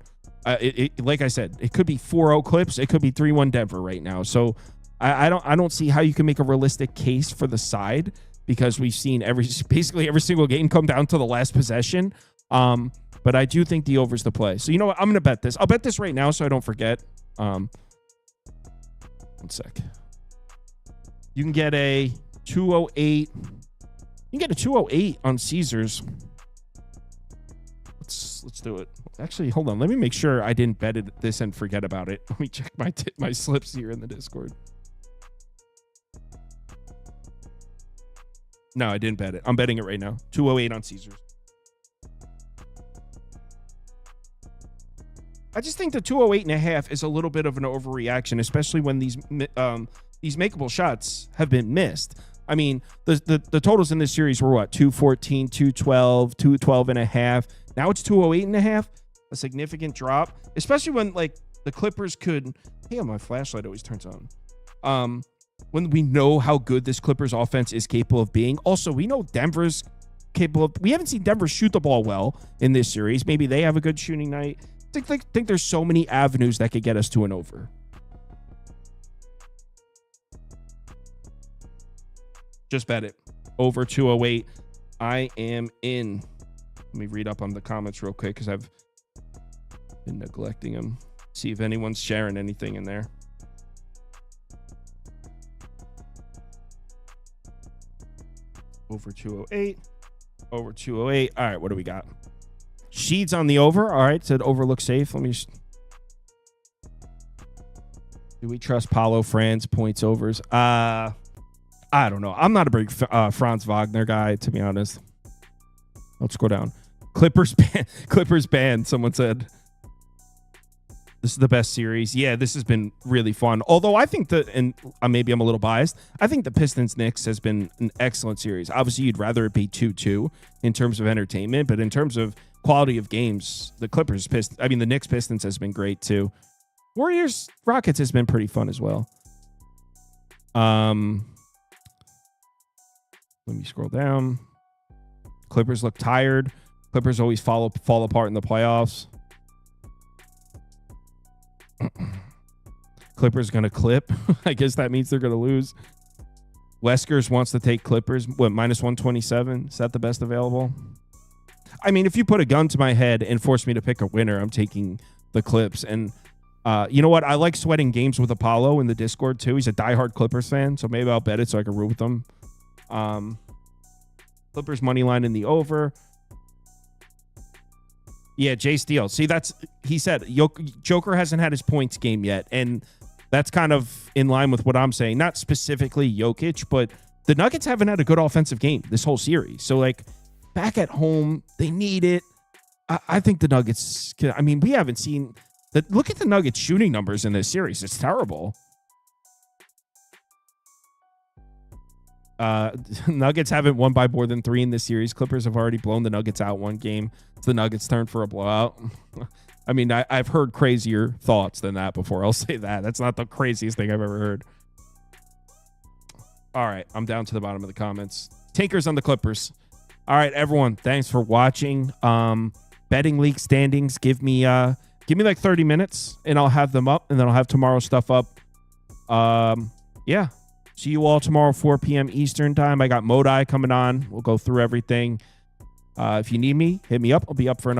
Like I said, it could be 4-0 Clips. It could be 3-1 Denver right now. So I don't see how you can make a realistic case for the side, because we've seen basically every single game come down to the last possession. But I do think the over's the play. So you know what? I'm going to bet this. I'll bet this right now so I don't forget. 1 sec. You can get a 208. You can get a 208 on Caesars. Let's do it. Actually, hold on. Let me make sure I didn't bet this and forget about it. Let me check my slips here in the Discord. No, I didn't bet it. I'm betting it right now. 208 on Caesars. I just think the 208.5 is a little bit of an overreaction, especially when these makeable shots have been missed. I mean, the totals in this series were what? 214, 212, 212.5. Now it's 208.5. A significant drop, especially when like the Clippers could. Hey, my flashlight always turns on. When we know how good this Clippers offense is capable of being. Also, we know Denver's capable of. We haven't seen Denver shoot the ball well in this series. Maybe they have a good shooting night. I think there's so many avenues that could get us to an over. Just bet it. Over 208. I am in. Let me read up on the comments real quick because I've been neglecting them. See if anyone's sharing anything in there. Over 208. Over 208. All right, what do we got? Sheeds on the over. All right, said over looks safe. Let me. Do we trust Paulo Franz points overs? I don't know. I'm not a big Franz Wagner guy, to be honest. Let's go down. Clippers ban. Someone said this is the best series. Yeah, this has been really fun. Although I think and maybe I'm a little biased, I think the Pistons Knicks has been an excellent series. Obviously, you'd rather it be 2-2 in terms of entertainment, but in terms of quality of games, the Knicks Pistons has been great too. Warriors Rockets has been pretty fun as well. Let me scroll down. Clippers look tired. Clippers always fall apart in the playoffs. Clippers gonna clip. I guess that means they're gonna lose. Weskers wants to take Clippers. What, minus 127? Is that the best available? I mean, if you put a gun to my head and force me to pick a winner, I'm taking the Clips. And you know what? I like sweating games with Apollo in the Discord too. He's a diehard Clippers fan, so maybe I'll bet it so I can root with him. Clippers money line in the over. Yeah, Jay Steele. See, he said Joker hasn't had his points game yet, and that's kind of in line with what I'm saying. Not specifically Jokic, but the Nuggets haven't had a good offensive game this whole series. So, like, back at home, they need it. I think the Nuggets. I mean, we haven't seen that. Look at the Nuggets shooting numbers in this series. It's terrible. Nuggets haven't won by more than 3 in this series. Clippers have already blown the Nuggets out one game. It's the Nuggets' turn for a blowout. I mean, I've heard crazier thoughts than that before. I'll say that. That's not the craziest thing I've ever heard. All right, I'm down to the bottom of the comments. Tinkers on the Clippers. All right, everyone, thanks for watching. betting league standings. Give me like 30 minutes and I'll have them up, and then I'll have tomorrow's stuff up. Yeah. See you all tomorrow, 4 p.m. Eastern time. I got Modi coming on. We'll go through everything. If you need me, hit me up. I'll be up for another